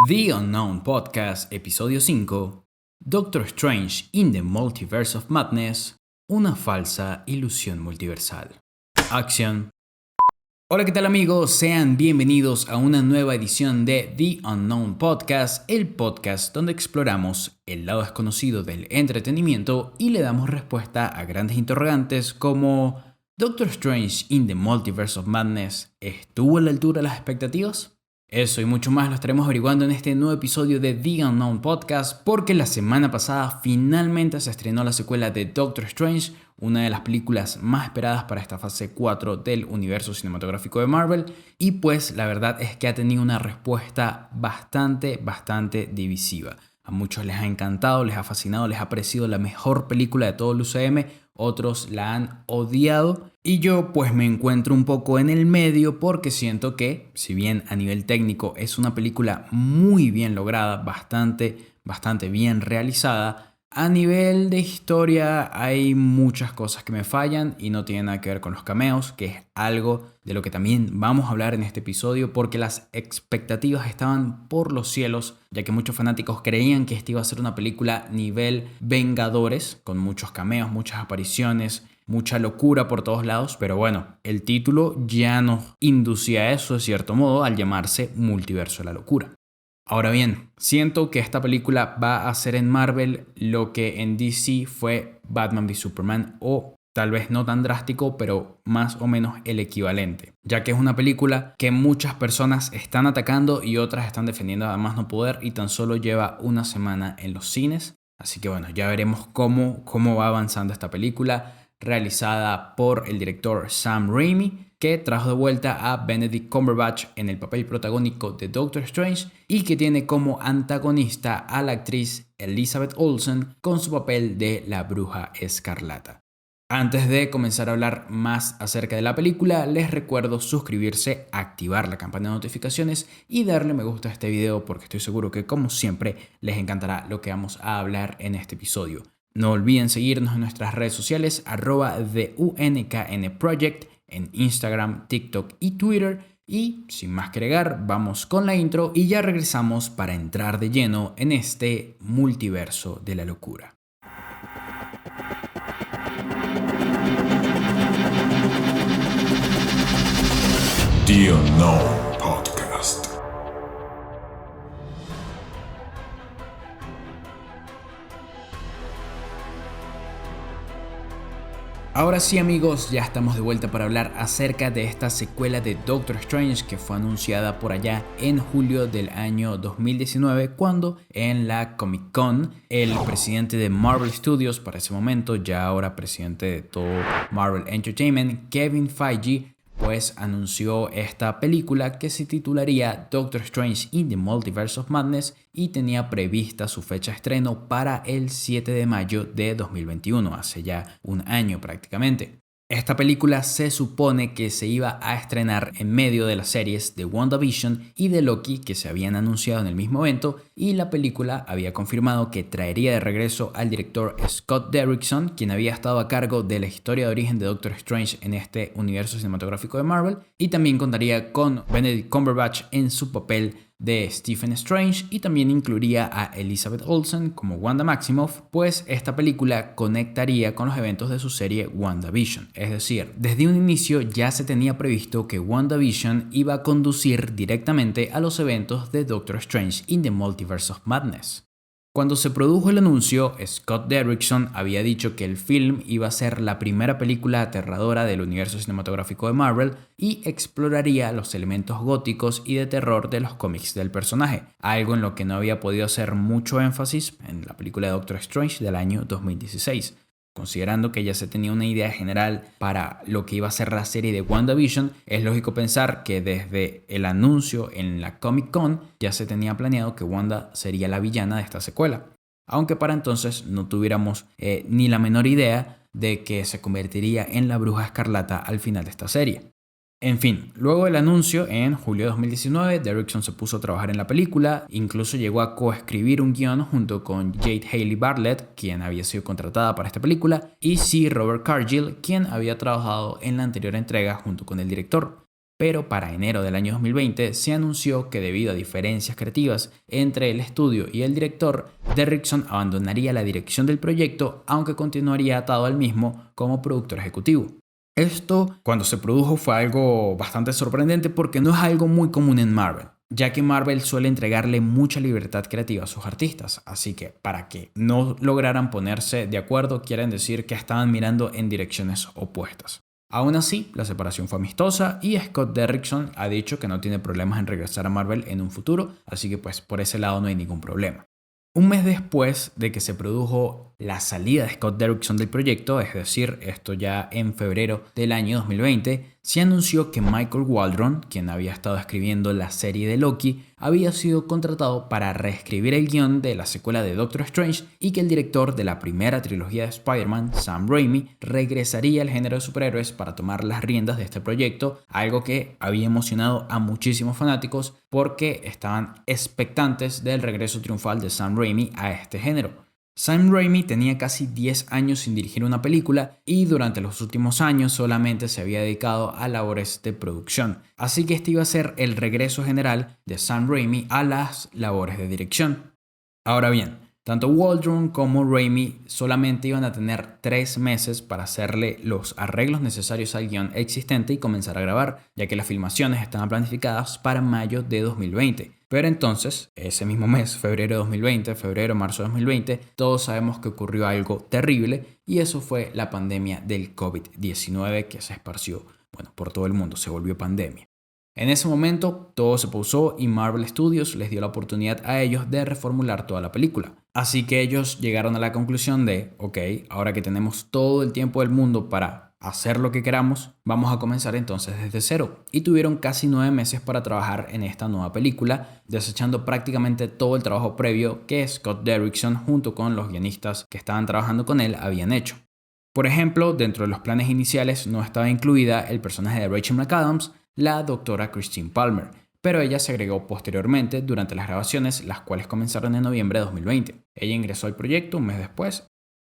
The Unknown Podcast, episodio 5, Doctor Strange in the Multiverse of Madness, una falsa ilusión multiversal. Acción. Hola, ¿qué tal amigos? Sean bienvenidos a una nueva edición de The Unknown Podcast, el podcast donde exploramos el lado desconocido del entretenimiento y le damos respuesta a grandes interrogantes como ¿Doctor Strange in the Multiverse of Madness estuvo a la altura de las expectativas? Eso y mucho más lo estaremos averiguando en este nuevo episodio de The Unknown Podcast, porque la semana pasada finalmente se estrenó la secuela de Doctor Strange, una de las películas más esperadas para esta fase 4 del universo cinematográfico de Marvel, y pues la verdad es que ha tenido una respuesta bastante divisiva. A muchos les ha encantado, les ha fascinado, les ha parecido la mejor película de todo el UCM, otros la han odiado y yo pues me encuentro un poco en el medio porque siento que, si bien a nivel técnico es una película muy bien lograda, bastante bien realizada, a nivel de historia hay muchas cosas que me fallan y no tienen nada que ver con los cameos, que es algo de lo que también vamos a hablar en este episodio porque las expectativas estaban por los cielos, ya que muchos fanáticos creían que esta iba a ser una película nivel Vengadores, con muchos cameos, muchas apariciones, mucha locura por todos lados, pero bueno, el título ya nos inducía a eso de cierto modo al llamarse Multiverso de la Locura. Ahora bien, siento que esta película va a hacer en Marvel lo que en DC fue Batman v Superman, o tal vez no tan drástico, pero más o menos el equivalente, ya que es una película que muchas personas están atacando y otras están defendiendo a más no poder y tan solo lleva una semana en los cines. Así que bueno, ya veremos cómo va avanzando esta película, realizada por el director Sam Raimi, que trajo de vuelta a Benedict Cumberbatch en el papel protagónico de Doctor Strange y que tiene como antagonista a la actriz Elizabeth Olsen con su papel de la Bruja Escarlata. Antes de comenzar a hablar más acerca de la película, les recuerdo suscribirse, activar la campana de notificaciones y darle me gusta a este video porque estoy seguro que, como siempre, les encantará lo que vamos a hablar en este episodio. No olviden seguirnos en nuestras redes sociales @TheUNKNProject en Instagram, TikTok y Twitter. Y sin más que agregar, vamos con la intro y ya regresamos para entrar de lleno en este multiverso de la locura. The Unknown Podcast. Ahora sí amigos, ya estamos de vuelta para hablar acerca de esta secuela de Doctor Strange que fue anunciada por allá en julio del año 2019 cuando en la Comic Con el presidente de Marvel Studios, para ese momento ya ahora presidente de todo Marvel Entertainment, Kevin Feige, pues anunció esta película que se titularía Doctor Strange in the Multiverse of Madness y tenía prevista su fecha de estreno para el 7 de mayo de 2021, hace ya un año prácticamente. Esta película se supone que se iba a estrenar en medio de las series de WandaVision y de Loki que se habían anunciado en el mismo evento, y la película había confirmado que traería de regreso al director Scott Derrickson, quien había estado a cargo de la historia de origen de Doctor Strange en este universo cinematográfico de Marvel, y también contaría con Benedict Cumberbatch en su papel de Stephen Strange y también incluiría a Elizabeth Olsen como Wanda Maximoff, pues esta película conectaría con los eventos de su serie WandaVision. Es decir, desde un inicio ya se tenía previsto que WandaVision iba a conducir directamente a los eventos de Doctor Strange in the Multiverse of Madness. Cuando se produjo el anuncio, Scott Derrickson había dicho que el film iba a ser la primera película aterradora del universo cinematográfico de Marvel y exploraría los elementos góticos y de terror de los cómics del personaje, algo en lo que no había podido hacer mucho énfasis en la película de Doctor Strange del año 2016. Considerando que ya se tenía una idea general para lo que iba a ser la serie de WandaVision, es lógico pensar que desde el anuncio en la Comic Con ya se tenía planeado que Wanda sería la villana de esta secuela, aunque para entonces no tuviéramos ni la menor idea de que se convertiría en la Bruja Escarlata al final de esta serie. En fin, luego del anuncio, en julio de 2019, Derrickson se puso a trabajar en la película, incluso llegó a coescribir un guión junto con Jade Haley Bartlett, quien había sido contratada para esta película, y C. Robert Cargill, quien había trabajado en la anterior entrega junto con el director. pero para enero del año 2020 se anunció que debido a diferencias creativas entre el estudio y el director, Derrickson abandonaría la dirección del proyecto, aunque continuaría atado al mismo como productor ejecutivo. Esto, cuando se produjo, fue algo bastante sorprendente porque no es algo muy común en Marvel, ya que Marvel suele entregarle mucha libertad creativa a sus artistas, así que para que no lograran ponerse de acuerdo, quieren decir que estaban mirando en direcciones opuestas. Aún así, la separación fue amistosa y Scott Derrickson ha dicho que no tiene problemas en regresar a Marvel en un futuro, así que pues por ese lado no hay ningún problema. Un mes después de que se produjo la salida de Scott Derrickson del proyecto, es decir, esto ya en febrero del año 2020, se anunció que Michael Waldron, quien había estado escribiendo la serie de Loki, había sido contratado para reescribir el guión de la secuela de Doctor Strange y que el director de la primera trilogía de Spider-Man, Sam Raimi, regresaría al género de superhéroes para tomar las riendas de este proyecto, algo que había emocionado a muchísimos fanáticos porque estaban expectantes del regreso triunfal de Sam Raimi a este género. Sam Raimi tenía casi 10 años sin dirigir una película y durante los últimos años solamente se había dedicado a labores de producción, así que este iba a ser el regreso general de Sam Raimi a las labores de dirección. Ahora bien, tanto Waldron como Raimi solamente iban a tener 3 meses para hacerle los arreglos necesarios al guión existente y comenzar a grabar, ya que las filmaciones estaban planificadas para mayo de 2020. Pero entonces, ese mismo mes, marzo de 2020, todos sabemos que ocurrió algo terrible y eso fue la pandemia del COVID-19 que se esparció, por todo el mundo, se volvió pandemia. En ese momento todo se pausó y Marvel Studios les dio la oportunidad a ellos de reformular toda la película. Así que ellos llegaron a la conclusión de, ok, ahora que tenemos todo el tiempo del mundo para hacer lo que queramos, vamos a comenzar entonces desde cero. Y tuvieron casi 9 meses para trabajar en esta nueva película, desechando prácticamente todo el trabajo previo que Scott Derrickson junto con los guionistas que estaban trabajando con él habían hecho. Por ejemplo, dentro de los planes iniciales no estaba incluida el personaje de Rachel McAdams, la doctora Christine Palmer, pero ella se agregó posteriormente durante las grabaciones, las cuales comenzaron en noviembre de 2020. Ella ingresó al proyecto un mes después.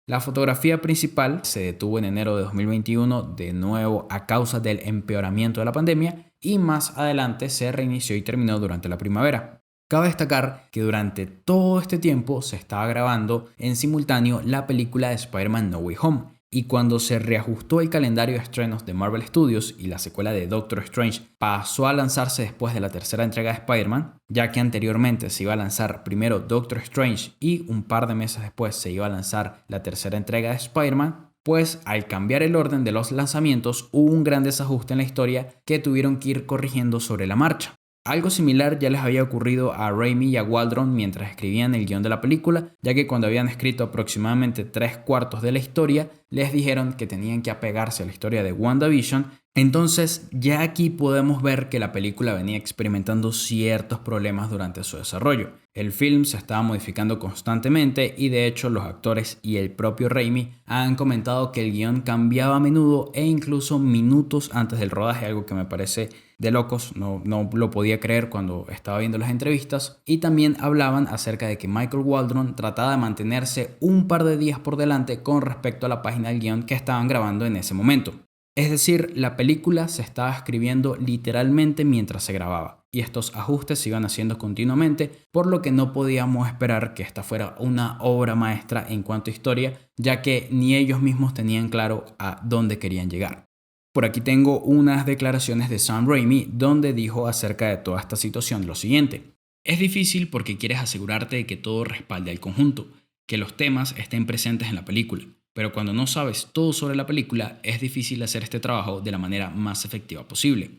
La fotografía principal se detuvo en enero de 2021 de nuevo a causa del empeoramiento de la pandemia y más adelante se reinició y terminó durante la primavera. Cabe destacar que durante todo este tiempo se estaba grabando en simultáneo la película de Spider-Man No Way Home, y cuando se reajustó el calendario de estrenos de Marvel Studios y la secuela de Doctor Strange pasó a lanzarse después de la tercera entrega de Spider-Man, ya que anteriormente se iba a lanzar primero Doctor Strange y un par de meses después se iba a lanzar la tercera entrega de Spider-Man, pues al cambiar el orden de los lanzamientos hubo un gran desajuste en la historia que tuvieron que ir corrigiendo sobre la marcha. Algo similar ya les había ocurrido a Raimi y a Waldron mientras escribían el guión de la película, ya que cuando habían escrito aproximadamente 3/4 de la historia, les dijeron que tenían que apegarse a la historia de WandaVision. Entonces ya aquí podemos ver que la película venía experimentando ciertos problemas durante su desarrollo. El film se estaba modificando constantemente y de hecho los actores y el propio Raimi han comentado que el guión cambiaba a menudo e incluso minutos antes del rodaje, algo que me parece de locos, no lo podía creer cuando estaba viendo las entrevistas. Y también hablaban acerca de que Michael Waldron trataba de mantenerse un par de días por delante con respecto a la página del guión que estaban grabando en ese momento. Es decir, la película se estaba escribiendo literalmente mientras se grababa y estos ajustes se iban haciendo continuamente, por lo que no podíamos esperar que esta fuera una obra maestra en cuanto a historia, ya que ni ellos mismos tenían claro a dónde querían llegar. Por aquí tengo unas declaraciones de Sam Raimi donde dijo acerca de toda esta situación lo siguiente: es difícil porque quieres asegurarte de que todo respalde al conjunto, que los temas estén presentes en la película. Pero cuando no sabes todo sobre la película, es difícil hacer este trabajo de la manera más efectiva posible.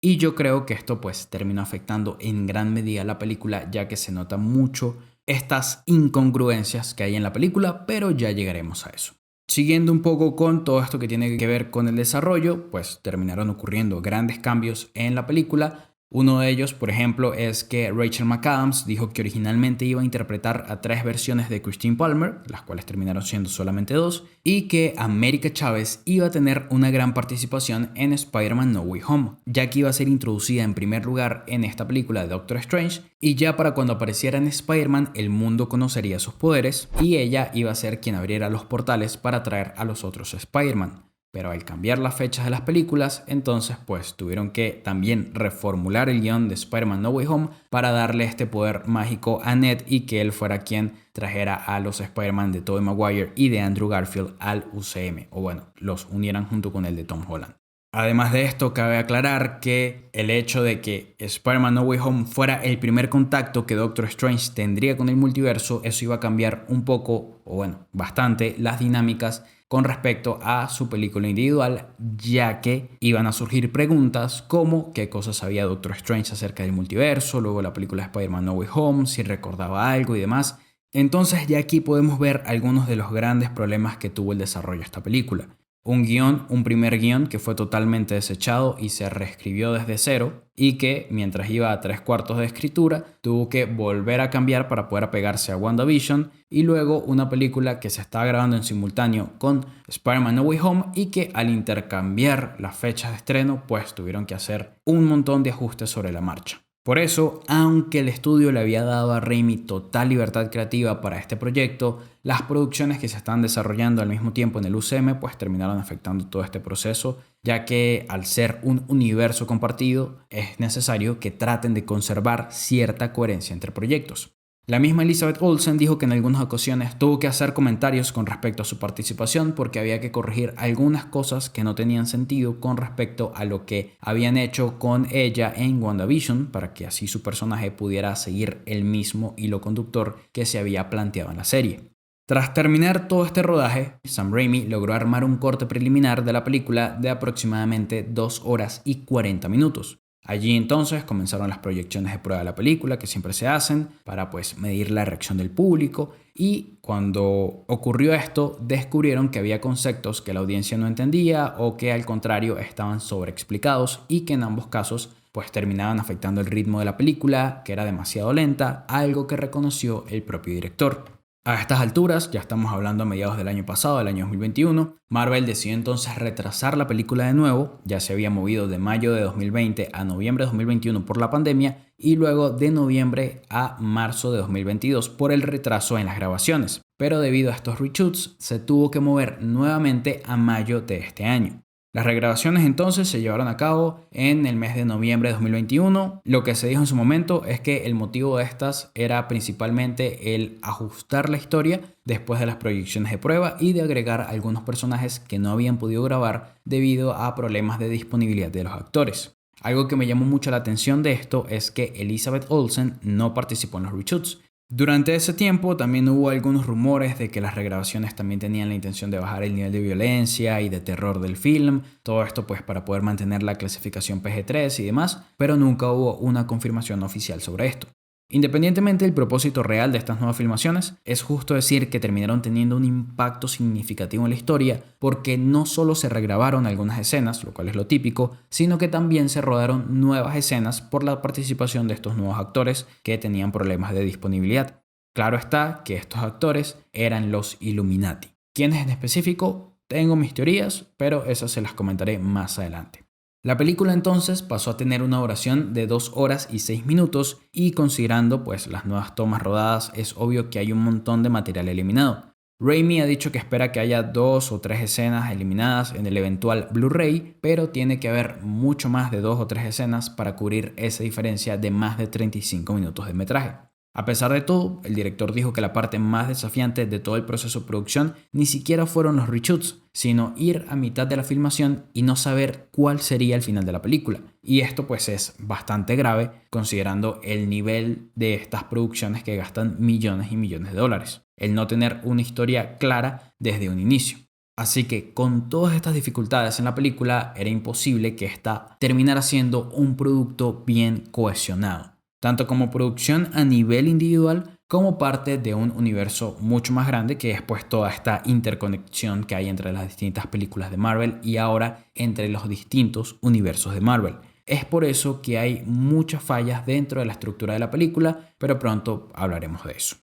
Y yo creo que esto pues terminó afectando en gran medida la película, ya que se nota mucho estas incongruencias que hay en la película, pero ya llegaremos a eso. Siguiendo un poco con todo esto que tiene que ver con el desarrollo, pues terminaron ocurriendo grandes cambios en la película. Uno de ellos, por ejemplo, es que Rachel McAdams dijo que originalmente iba a interpretar a 3 versiones de Christine Palmer, las cuales terminaron siendo solamente 2, y que América Chávez iba a tener una gran participación en Spider-Man No Way Home, ya que iba a ser introducida en primer lugar en esta película de Doctor Strange, y ya para cuando apareciera en Spider-Man el mundo conocería sus poderes, y ella iba a ser quien abriera los portales para atraer a los otros Spider-Man. pero al cambiar las fechas de las películas, entonces pues tuvieron que también reformular el guión de Spider-Man No Way Home para darle este poder mágico a Ned y que él fuera quien trajera a los Spider-Man de Tobey Maguire y de Andrew Garfield al UCM, o bueno, los unieran junto con el de Tom Holland. Además de esto, cabe aclarar que el hecho de que Spider-Man No Way Home fuera el primer contacto que Doctor Strange tendría con el multiverso, eso iba a cambiar un poco, o bueno, bastante, las dinámicas con respecto a su película individual, ya que iban a surgir preguntas como qué cosas sabía Doctor Strange acerca del multiverso, luego la película Spider-Man No Way Home, si recordaba algo y demás. Entonces ya aquí podemos ver algunos de los grandes problemas que tuvo el desarrollo de esta película. Un primer guión que fue totalmente desechado y se reescribió desde cero y que, mientras iba a 3/4 de escritura, tuvo que volver a cambiar para poder apegarse a WandaVision, y luego una película que se estaba grabando en simultáneo con Spider-Man No Way Home y que al intercambiar las fechas de estreno pues tuvieron que hacer un montón de ajustes sobre la marcha. Por eso, aunque el estudio le había dado a Raimi total libertad creativa para este proyecto, las producciones que se están desarrollando al mismo tiempo en el UCM pues terminaron afectando todo este proceso, ya que al ser un universo compartido es necesario que traten de conservar cierta coherencia entre proyectos. La misma Elizabeth Olsen dijo que en algunas ocasiones tuvo que hacer comentarios con respecto a su participación porque había que corregir algunas cosas que no tenían sentido con respecto a lo que habían hecho con ella en WandaVision, para que así su personaje pudiera seguir el mismo hilo conductor que se había planteado en la serie. Tras terminar todo este rodaje, Sam Raimi logró armar un corte preliminar de la película de aproximadamente 2 horas y 40 minutos. Allí entonces comenzaron las proyecciones de prueba de la película que siempre se hacen para pues medir la reacción del público, y cuando ocurrió esto descubrieron que había conceptos que la audiencia no entendía o que al contrario estaban sobreexplicados y que en ambos casos pues terminaban afectando el ritmo de la película, que era demasiado lenta, algo que reconoció el propio director. A estas alturas, ya estamos hablando a mediados del año pasado, del año 2021, Marvel decidió entonces retrasar la película de nuevo. Ya se había movido de mayo de 2020 a noviembre de 2021 por la pandemia y luego de noviembre a marzo de 2022 por el retraso en las grabaciones. Pero debido a estos reshoots se tuvo que mover nuevamente a mayo de este año. Las regrabaciones entonces se llevaron a cabo en el mes de noviembre de 2021. Lo que se dijo en su momento es que el motivo de estas era principalmente el ajustar la historia después de las proyecciones de prueba y de agregar algunos personajes que no habían podido grabar debido a problemas de disponibilidad de los actores. Algo que me llamó mucho la atención de esto es que Elizabeth Olsen no participó en los reshoots. Durante ese tiempo también hubo algunos rumores de que las regrabaciones también tenían la intención de bajar el nivel de violencia y de terror del film, todo esto pues para poder mantener la clasificación PG-13 y demás, pero nunca hubo una confirmación oficial sobre esto. Independientemente del propósito real de estas nuevas filmaciones, es justo decir que terminaron teniendo un impacto significativo en la historia porque no solo se regrabaron algunas escenas, lo cual es lo típico, sino que también se rodaron nuevas escenas por la participación de estos nuevos actores que tenían problemas de disponibilidad. Claro está que estos actores eran los Illuminati. ¿Quiénes en específico? Tengo mis teorías, pero esas se las comentaré más adelante. La película entonces pasó a tener una duración de 2 horas y 6 minutos y considerando pues las nuevas tomas rodadas es obvio que hay un montón de material eliminado. Raimi ha dicho que espera que haya 2 o 3 escenas eliminadas en el eventual Blu-ray, pero tiene que haber mucho más de 2 o 3 escenas para cubrir esa diferencia de más de 35 minutos de metraje. A pesar de todo, el director dijo que la parte más desafiante de todo el proceso de producción ni siquiera fueron los reshoots, sino ir a mitad de la filmación y no saber cuál sería el final de la película. Y esto pues es bastante grave considerando el nivel de estas producciones que gastan millones y millones de dólares. El no tener una historia clara desde un inicio. Así que con todas estas dificultades en la película era imposible que esta terminara siendo un producto bien cohesionado, tanto como producción a nivel individual como parte de un universo mucho más grande que es pues toda esta interconexión que hay entre las distintas películas de Marvel y ahora entre los distintos universos de Marvel. Es por eso que hay muchas fallas dentro de la estructura de la película, pero pronto hablaremos de eso.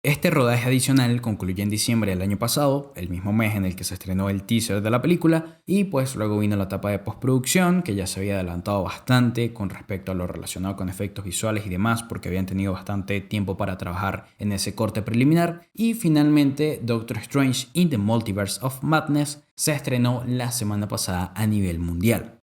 Este rodaje adicional concluyó en diciembre del año pasado, el mismo mes en el que se estrenó el teaser de la película, y pues luego vino la etapa de postproducción, que ya se había adelantado bastante con respecto a lo relacionado con efectos visuales y demás, porque habían tenido bastante tiempo para trabajar en ese corte preliminar, y finalmente Doctor Strange in the Multiverse of Madness se estrenó la semana pasada a nivel mundial.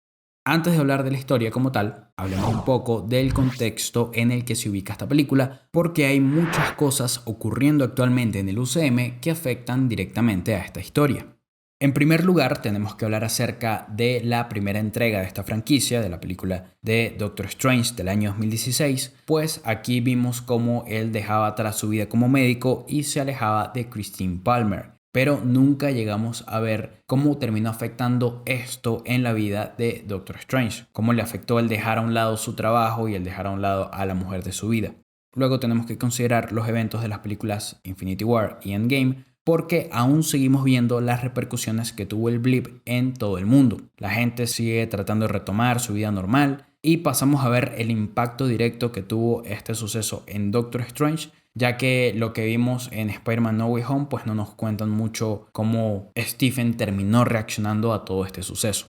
Antes de hablar de la historia como tal, hablemos un poco del contexto en el que se ubica esta película, porque hay muchas cosas ocurriendo actualmente en el UCM que afectan directamente a esta historia. En primer lugar, tenemos que hablar acerca de la primera entrega de esta franquicia, de la película de Doctor Strange del año 2016, pues aquí vimos cómo él dejaba atrás su vida como médico y se alejaba de Christine Palmer. Pero nunca llegamos a ver cómo terminó afectando esto en la vida de Doctor Strange, cómo le afectó el dejar a un lado su trabajo y el dejar a un lado a la mujer de su vida. Luego tenemos que considerar los eventos de las películas Infinity War y Endgame, porque aún seguimos viendo las repercusiones que tuvo el blip en todo el mundo. La gente sigue tratando de retomar su vida normal y pasamos a ver el impacto directo que tuvo este suceso en Doctor Strange, ya que lo que vimos en Spider-Man No Way Home pues no nos cuentan mucho cómo Stephen terminó reaccionando a todo este suceso.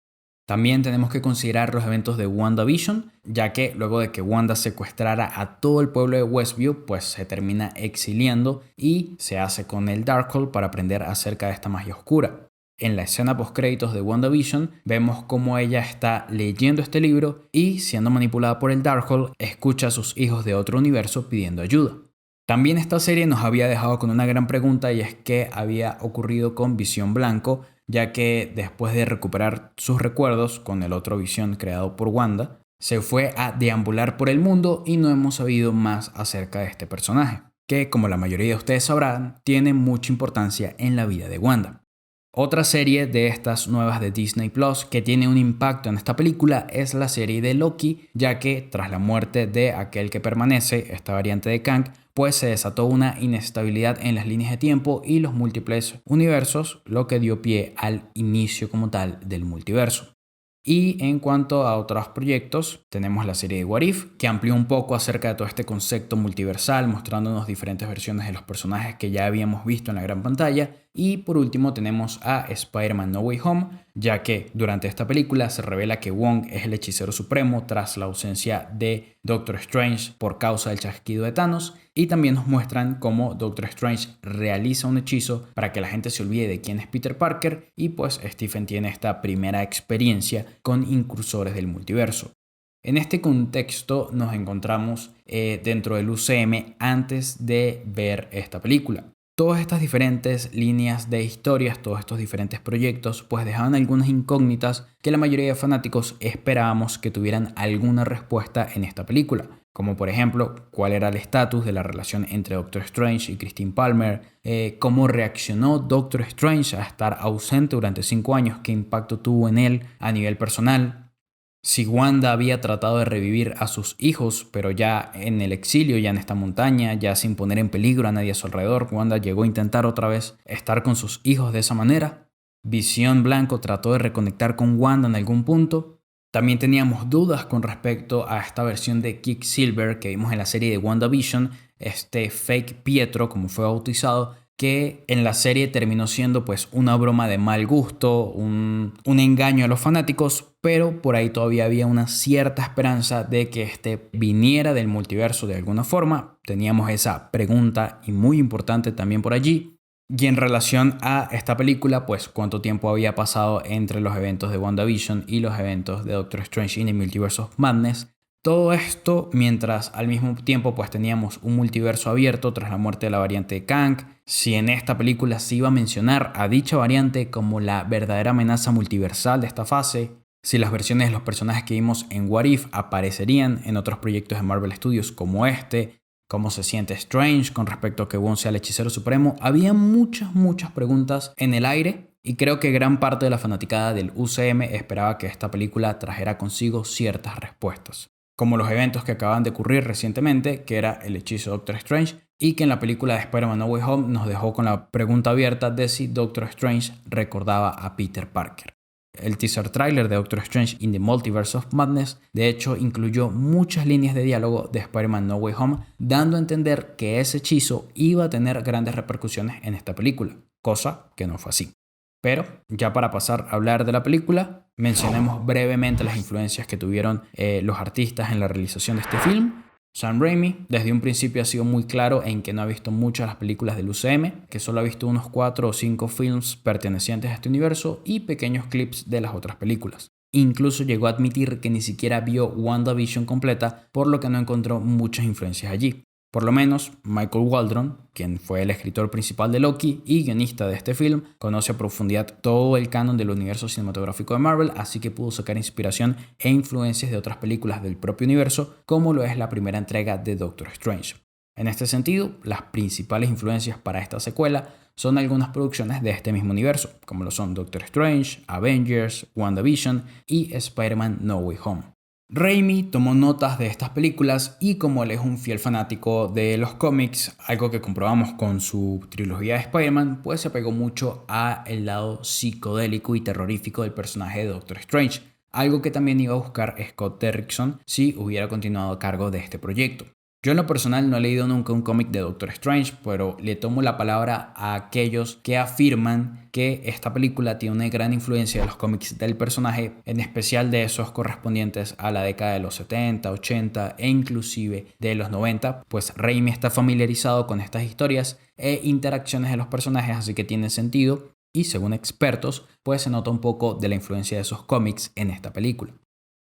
También tenemos que considerar los eventos de WandaVision, ya que luego de que Wanda secuestrara a todo el pueblo de Westview, pues se termina exiliando y se hace con el Darkhold para aprender acerca de esta magia oscura. En la escena postcréditos de WandaVision vemos cómo ella está leyendo este libro y, siendo manipulada por el Darkhold, escucha a sus hijos de otro universo pidiendo ayuda. También esta serie nos había dejado con una gran pregunta, y es qué había ocurrido con Visión Blanco, ya que después de recuperar sus recuerdos con el otro Visión creado por Wanda, se fue a deambular por el mundo y no hemos sabido más acerca de este personaje, que como la mayoría de ustedes sabrán, tiene mucha importancia en la vida de Wanda. Otra serie de estas nuevas de Disney Plus que tiene un impacto en esta película es la serie de Loki, ya que tras la muerte de aquel que permanece, esta variante de Kang, pues se desató una inestabilidad en las líneas de tiempo y los múltiples universos, lo que dio pie al inicio como tal del multiverso. Y en cuanto a otros proyectos, tenemos la serie de What If, que amplió un poco acerca de todo este concepto multiversal, mostrándonos diferentes versiones de los personajes que ya habíamos visto en la gran pantalla. Y por último tenemos a Spider-Man No Way Home, ya que durante esta película se revela que Wong es el hechicero supremo tras la ausencia de Doctor Strange por causa del chasquido de Thanos, y también nos muestran cómo Doctor Strange realiza un hechizo para que la gente se olvide de quién es Peter Parker, y pues Stephen tiene esta primera experiencia con incursores del multiverso. En este contexto nos encontramos dentro del UCM antes de ver esta película. Todas estas diferentes líneas de historias, todos estos diferentes proyectos, pues dejaban algunas incógnitas que la mayoría de fanáticos esperábamos que tuvieran alguna respuesta en esta película. Como por ejemplo, cuál era el estatus de la relación entre Doctor Strange y Christine Palmer, cómo reaccionó Doctor Strange a estar ausente durante 5 años, qué impacto tuvo en él a nivel personal. Si Wanda había tratado de revivir a sus hijos, pero ya en el exilio, ya en esta montaña, ya sin poner en peligro a nadie a su alrededor, Wanda llegó a intentar otra vez estar con sus hijos de esa manera. Visión Blanco trató de reconectar con Wanda en algún punto. También teníamos dudas con respecto a esta versión de Quicksilver que vimos en la serie de WandaVision, este fake Pietro, como fue bautizado, que en la serie terminó siendo pues una broma de mal gusto, un engaño a los fanáticos, pero por ahí todavía había una cierta esperanza de que este viniera del multiverso de alguna forma. Teníamos esa pregunta y muy importante también por allí. Y en relación a esta película, pues cuánto tiempo había pasado entre los eventos de WandaVision y los eventos de Doctor Strange in the Multiverse of Madness. Todo esto mientras al mismo tiempo pues teníamos un multiverso abierto tras la muerte de la variante de Kang. Si en esta película se iba a mencionar a dicha variante como la verdadera amenaza multiversal de esta fase. Si las versiones de los personajes que vimos en What If aparecerían en otros proyectos de Marvel Studios como este. Cómo se siente Strange con respecto a que Wong sea el hechicero supremo. Había muchas preguntas en el aire. Y creo que gran parte de la fanaticada del UCM esperaba que esta película trajera consigo ciertas respuestas. Como los eventos que acaban de ocurrir recientemente, que era el hechizo de Doctor Strange, y que en la película de Spider-Man No Way Home nos dejó con la pregunta abierta de si Doctor Strange recordaba a Peter Parker. El teaser trailer de Doctor Strange in the Multiverse of Madness de hecho incluyó muchas líneas de diálogo de Spider-Man No Way Home, dando a entender que ese hechizo iba a tener grandes repercusiones en esta película, cosa que no fue así. Pero ya para pasar a hablar de la película, mencionemos brevemente las influencias que tuvieron los artistas en la realización de este film. Sam Raimi desde un principio ha sido muy claro en que no ha visto muchas las películas del UCM, que solo ha visto unos 4 o 5 films pertenecientes a este universo y pequeños clips de las otras películas. Incluso llegó a admitir que ni siquiera vio WandaVision completa, por lo que no encontró muchas influencias allí. Por lo menos, Michael Waldron, quien fue el escritor principal de Loki y guionista de este film, conoce a profundidad todo el canon del universo cinematográfico de Marvel, así que pudo sacar inspiración e influencias de otras películas del propio universo, como lo es la primera entrega de Doctor Strange. En este sentido, las principales influencias para esta secuela son algunas producciones de este mismo universo, como lo son Doctor Strange, Avengers, WandaVision y Spider-Man No Way Home. Raimi tomó notas de estas películas y como él es un fiel fanático de los cómics, algo que comprobamos con su trilogía de Spider-Man, pues se apegó mucho al lado psicodélico y terrorífico del personaje de Doctor Strange, algo que también iba a buscar Scott Derrickson si hubiera continuado a cargo de este proyecto. Yo en lo personal no he leído nunca un cómic de Doctor Strange, pero le tomo la palabra a aquellos que afirman que esta película tiene una gran influencia de los cómics del personaje, en especial de esos correspondientes a la década de los 70, 80 e inclusive de los 90, pues Raimi está familiarizado con estas historias e interacciones de los personajes, así que tiene sentido y según expertos, pues se nota un poco de la influencia de esos cómics en esta película.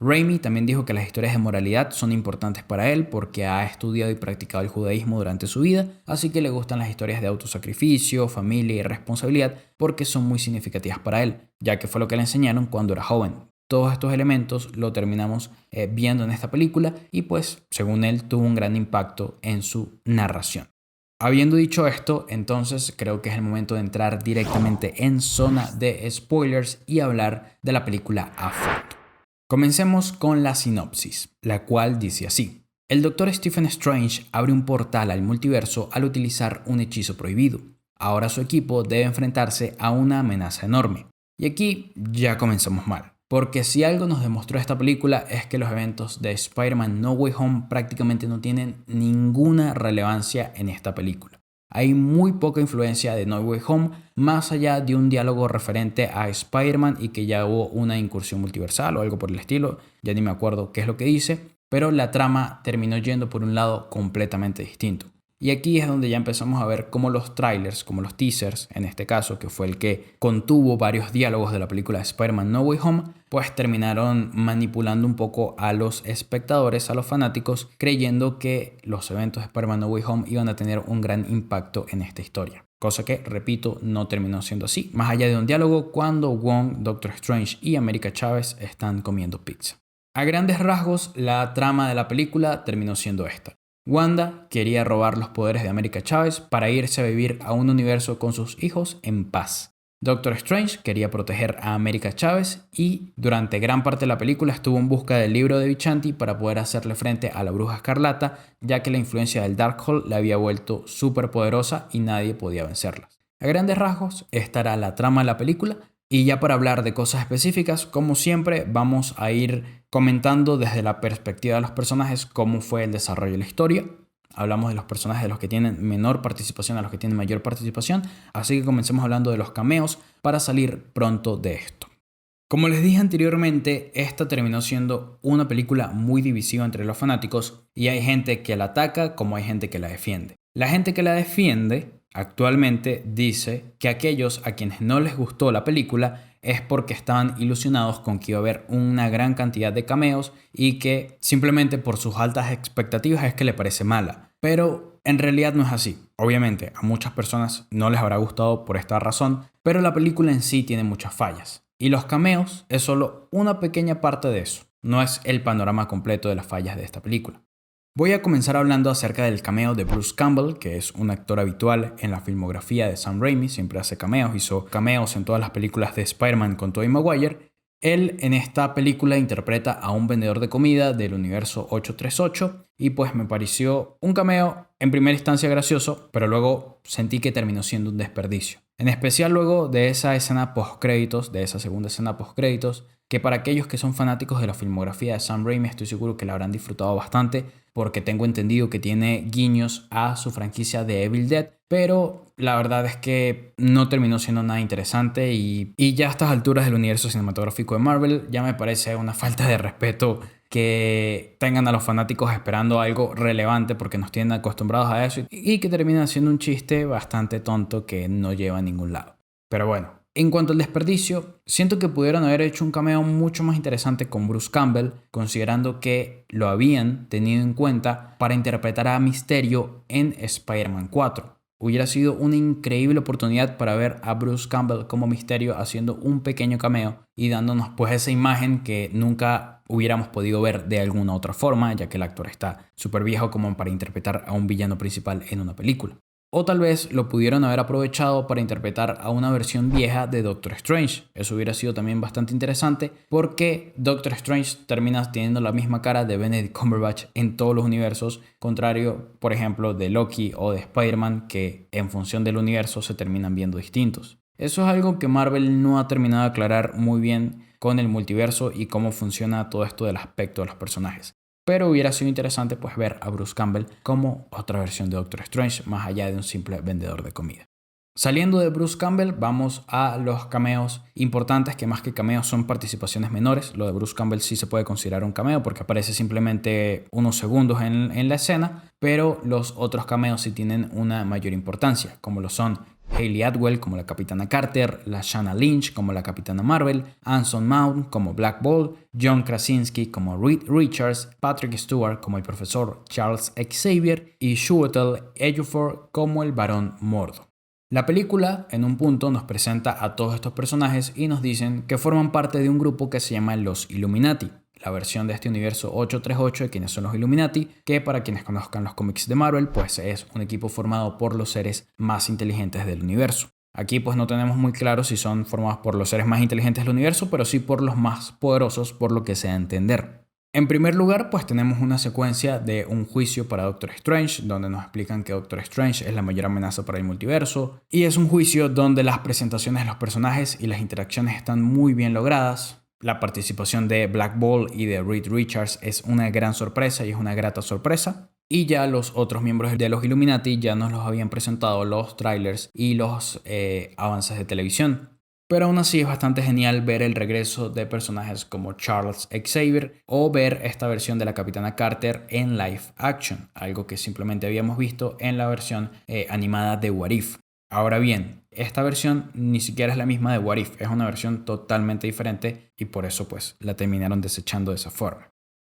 Raimi también dijo que las historias de moralidad son importantes para él porque ha estudiado y practicado el judaísmo durante su vida, así que le gustan las historias de autosacrificio, familia y responsabilidad porque son muy significativas para él, ya que fue lo que le enseñaron cuando era joven. Todos estos elementos lo terminamos viendo en esta película y pues, según él, tuvo un gran impacto en su narración. Habiendo dicho esto, entonces creo que es el momento de entrar directamente en zona de spoilers y hablar de la película a fondo. Comencemos con la sinopsis, la cual dice así. El Dr. Stephen Strange abre un portal al multiverso al utilizar un hechizo prohibido. Ahora su equipo debe enfrentarse a una amenaza enorme. Y aquí ya comenzamos mal, porque si algo nos demostró esta película es que los eventos de Spider-Man No Way Home prácticamente no tienen ninguna relevancia en esta película. Hay muy poca influencia de No Way Home, más allá de un diálogo referente a Spider-Man y que ya hubo una incursión multiversal o algo por el estilo, ya ni me acuerdo qué es lo que dice, pero la trama terminó yendo por un lado completamente distinto. Y aquí es donde ya empezamos a ver cómo los trailers, como los teasers, en este caso, que fue el que contuvo varios diálogos de la película de Spider-Man No Way Home, pues terminaron manipulando un poco a los espectadores, a los fanáticos, creyendo que los eventos de Spider-Man No Way Home iban a tener un gran impacto en esta historia. Cosa que, repito, no terminó siendo así. Más allá de un diálogo cuando Wong, Doctor Strange y América Chávez están comiendo pizza. A grandes rasgos, la trama de la película terminó siendo esta. Wanda quería robar los poderes de América Chávez para irse a vivir a un universo con sus hijos en paz. Doctor Strange quería proteger a América Chávez y durante gran parte de la película estuvo en busca del libro de Vishanti para poder hacerle frente a la Bruja Escarlata, ya que la influencia del Darkhold la había vuelto súper poderosa y nadie podía vencerla. A grandes rasgos, esta era la trama de la película. Y ya para hablar de cosas específicas, como siempre, vamos a ir comentando desde la perspectiva de los personajes cómo fue el desarrollo de la historia. Hablamos de los personajes de los que tienen menor participación a los que tienen mayor participación, así que comencemos hablando de los cameos para salir pronto de esto. Como les dije anteriormente, esta terminó siendo una película muy divisiva entre los fanáticos y hay gente que la ataca como hay gente que la defiende. La gente que la defiende actualmente dice que aquellos a quienes no les gustó la película es porque estaban ilusionados con que iba a haber una gran cantidad de cameos y que simplemente por sus altas expectativas es que le parece mala. Pero en realidad no es así. Obviamente a muchas personas no les habrá gustado por esta razón, pero la película en sí tiene muchas fallas. Y los cameos es solo una pequeña parte de eso. No es el panorama completo de las fallas de esta película. Voy a comenzar hablando acerca del cameo de Bruce Campbell, que es un actor habitual en la filmografía de Sam Raimi, siempre hace cameos, hizo cameos en todas las películas de Spider-Man con Tobey Maguire, Él en esta película interpreta a un vendedor de comida del universo 838 y pues me pareció un cameo en primera instancia gracioso, pero luego sentí que terminó siendo un desperdicio. En especial luego de esa escena post-créditos, de esa segunda escena post-créditos, que para aquellos que son fanáticos de la filmografía de Sam Raimi estoy seguro que la habrán disfrutado bastante, porque tengo entendido que tiene guiños a su franquicia de Evil Dead, pero la verdad es que no terminó siendo nada interesante y ya a estas alturas del universo cinematográfico de Marvel ya me parece una falta de respeto que tengan a los fanáticos esperando algo relevante porque nos tienen acostumbrados a eso y que termina siendo un chiste bastante tonto que no lleva a ningún lado. Pero bueno, en cuanto al desperdicio, siento que pudieron haber hecho un cameo mucho más interesante con Bruce Campbell, considerando que lo habían tenido en cuenta para interpretar a Mysterio en Spider-Man 4. Hubiera sido una increíble oportunidad para ver a Bruce Campbell como Mysterio haciendo un pequeño cameo y dándonos pues esa imagen que nunca hubiéramos podido ver de alguna otra forma, ya que el actor está súper viejo como para interpretar a un villano principal en una película. O tal vez lo pudieron haber aprovechado para interpretar a una versión vieja de Doctor Strange. Eso hubiera sido también bastante interesante porque Doctor Strange termina teniendo la misma cara de Benedict Cumberbatch en todos los universos, contrario, por ejemplo, de Loki o de Spider-Man, que en función del universo se terminan viendo distintos. Eso es algo que Marvel no ha terminado de aclarar muy bien con el multiverso y cómo funciona todo esto del aspecto de los personajes. Pero hubiera sido interesante pues ver a Bruce Campbell como otra versión de Doctor Strange, más allá de un simple vendedor de comida. Saliendo de Bruce Campbell, vamos a los cameos importantes, que más que cameos son participaciones menores. Lo de Bruce Campbell sí se puede considerar un cameo porque aparece simplemente unos segundos en la escena, pero los otros cameos sí tienen una mayor importancia, como lo son Hayley Atwell como la Capitana Carter, Lashana Lynch como la Capitana Marvel, Anson Mount como Black Bolt, John Krasinski como Reed Richards, Patrick Stewart como el Profesor Charles Xavier y Chiwetel Ejiofor como el Barón Mordo. La película en un punto nos presenta a todos estos personajes y nos dicen que forman parte de un grupo que se llama los Illuminati, la versión de este universo 838 de quienes son los Illuminati, que para quienes conozcan los cómics de Marvel, pues es un equipo formado por los seres más inteligentes del universo. Aquí pues no tenemos muy claro si son formados por los seres más inteligentes del universo, pero sí por los más poderosos, por lo que se da a entender. En primer lugar, pues tenemos una secuencia de un juicio para Doctor Strange, donde nos explican que Doctor Strange es la mayor amenaza para el multiverso, y es un juicio donde las presentaciones de los personajes y las interacciones están muy bien logradas. La participación de Black Bolt y de Reed Richards es una gran sorpresa y es una grata sorpresa. Y ya los otros miembros de los Illuminati ya nos los habían presentado los trailers y los avances de televisión. Pero aún así es bastante genial ver el regreso de personajes como Charles Xavier o ver esta versión de la Capitana Carter en live action, algo que simplemente habíamos visto en la versión animada de What If. Ahora bien, esta versión ni siquiera es la misma de What If, es una versión totalmente diferente y por eso pues la terminaron desechando de esa forma.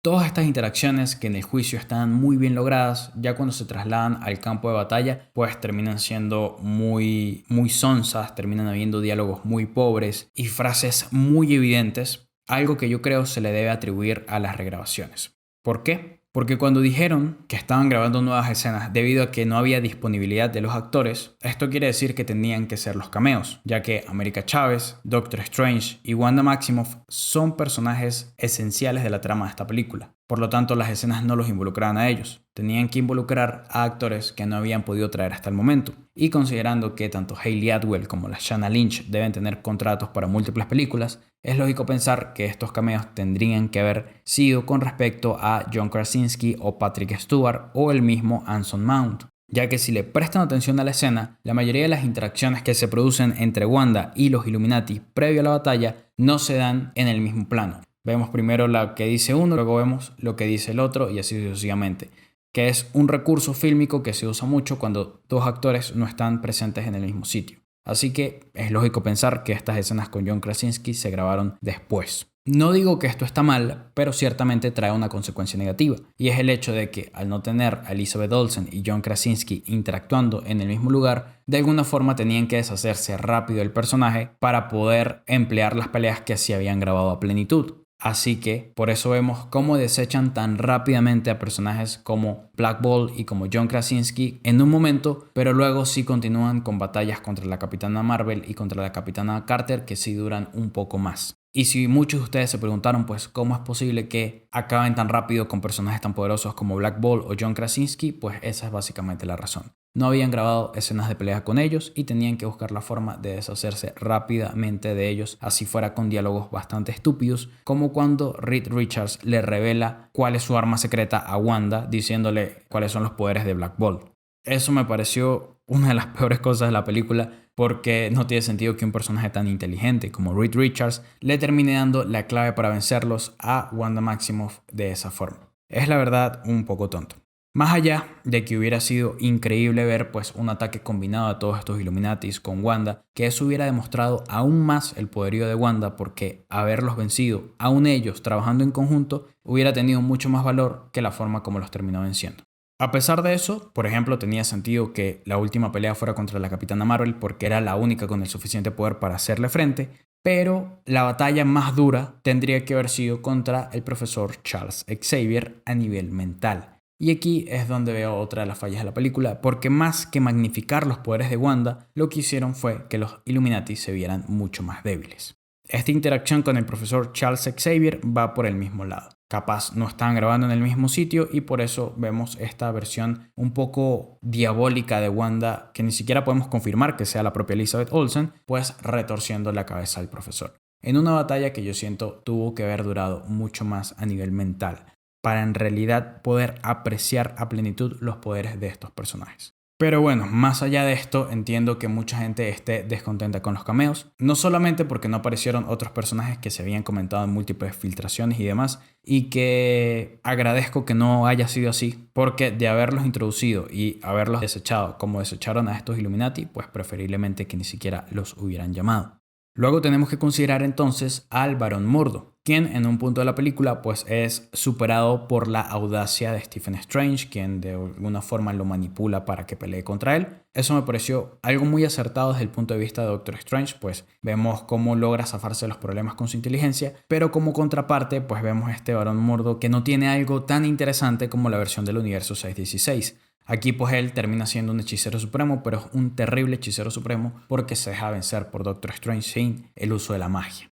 Todas estas interacciones que en el juicio están muy bien logradas, ya cuando se trasladan al campo de batalla, pues terminan siendo muy sonsas, terminan habiendo diálogos muy pobres y frases muy evidentes, algo que yo creo se le debe atribuir a las regrabaciones. ¿Por qué? Porque cuando dijeron que estaban grabando nuevas escenas debido a que no había disponibilidad de los actores, esto quiere decir que tenían que ser los cameos, ya que America Chavez, Doctor Strange y Wanda Maximoff son personajes esenciales de la trama de esta película. Por lo tanto, las escenas no los involucraban a ellos. Tenían que involucrar a actores que no habían podido traer hasta el momento. Y considerando que tanto Hayley Atwell como Lashana Lynch deben tener contratos para múltiples películas, es lógico pensar que estos cameos tendrían que haber sido con respecto a John Krasinski o Patrick Stewart o el mismo Anson Mount. Ya que si le prestan atención a la escena, la mayoría de las interacciones que se producen entre Wanda y los Illuminati previo a la batalla no se dan en el mismo plano. Vemos primero lo que dice uno, luego vemos lo que dice el otro y así sucesivamente, que es un recurso fílmico que se usa mucho cuando dos actores no están presentes en el mismo sitio. Así que es lógico pensar que estas escenas con John Krasinski se grabaron después. No digo que esto está mal, pero ciertamente trae una consecuencia negativa, y es el hecho de que al no tener a Elizabeth Olsen y John Krasinski interactuando en el mismo lugar, de alguna forma tenían que deshacerse rápido del personaje para poder emplear las peleas que se habían grabado a plenitud. Así que por eso vemos cómo desechan tan rápidamente a personajes como Black Bolt y como John Krasinski en un momento, pero luego sí continúan con batallas contra la Capitana Marvel y contra la Capitana Carter que sí duran un poco más. Y si muchos de ustedes se preguntaron pues cómo es posible que acaben tan rápido con personajes tan poderosos como Black Bolt o John Krasinski, pues esa es básicamente la razón. No habían grabado escenas de pelea con ellos y tenían que buscar la forma de deshacerse rápidamente de ellos, así fuera con diálogos bastante estúpidos, como cuando Reed Richards le revela cuál es su arma secreta a Wanda, diciéndole cuáles son los poderes de Black Bolt. Eso me pareció una de las peores cosas de la película, porque no tiene sentido que un personaje tan inteligente como Reed Richards le termine dando la clave para vencerlos a Wanda Maximoff de esa forma. Es la verdad un poco tonto. Más allá de que hubiera sido increíble ver pues un ataque combinado de todos estos Illuminatis con Wanda, que eso hubiera demostrado aún más el poderío de Wanda, porque haberlos vencido, aún ellos trabajando en conjunto, hubiera tenido mucho más valor que la forma como los terminó venciendo. A pesar de eso, por ejemplo, tenía sentido que la última pelea fuera contra la Capitana Marvel porque era la única con el suficiente poder para hacerle frente, pero la batalla más dura tendría que haber sido contra el profesor Charles Xavier a nivel mental. Y aquí es donde veo otra de las fallas de la película, porque más que magnificar los poderes de Wanda, lo que hicieron fue que los Illuminati se vieran mucho más débiles. Esta interacción con el profesor Charles Xavier va por el mismo lado. Capaz no están grabando en el mismo sitio y por eso vemos esta versión un poco diabólica de Wanda, que ni siquiera podemos confirmar que sea la propia Elizabeth Olsen, pues retorciendo la cabeza al profesor. En una batalla que yo siento tuvo que haber durado mucho más a nivel mental, para en realidad poder apreciar a plenitud los poderes de estos personajes. Pero bueno, más allá de esto, entiendo que mucha gente esté descontenta con los cameos, no solamente porque no aparecieron otros personajes que se habían comentado en múltiples filtraciones y demás, y que agradezco que no haya sido así, porque de haberlos introducido y haberlos desechado como desecharon a estos Illuminati, pues preferiblemente que ni siquiera los hubieran llamado. Luego tenemos que considerar entonces al Barón Mordo, quien en un punto de la película pues es superado por la audacia de Stephen Strange, quien de alguna forma lo manipula para que pelee contra él. Eso me pareció algo muy acertado desde el punto de vista de Doctor Strange, pues vemos cómo logra zafarse de los problemas con su inteligencia, pero como contraparte pues vemos a este Barón Mordo que no tiene algo tan interesante como la versión del universo 616. Aquí pues él termina siendo un hechicero supremo, pero es un terrible hechicero supremo porque se deja vencer por Doctor Strange sin el uso de la magia.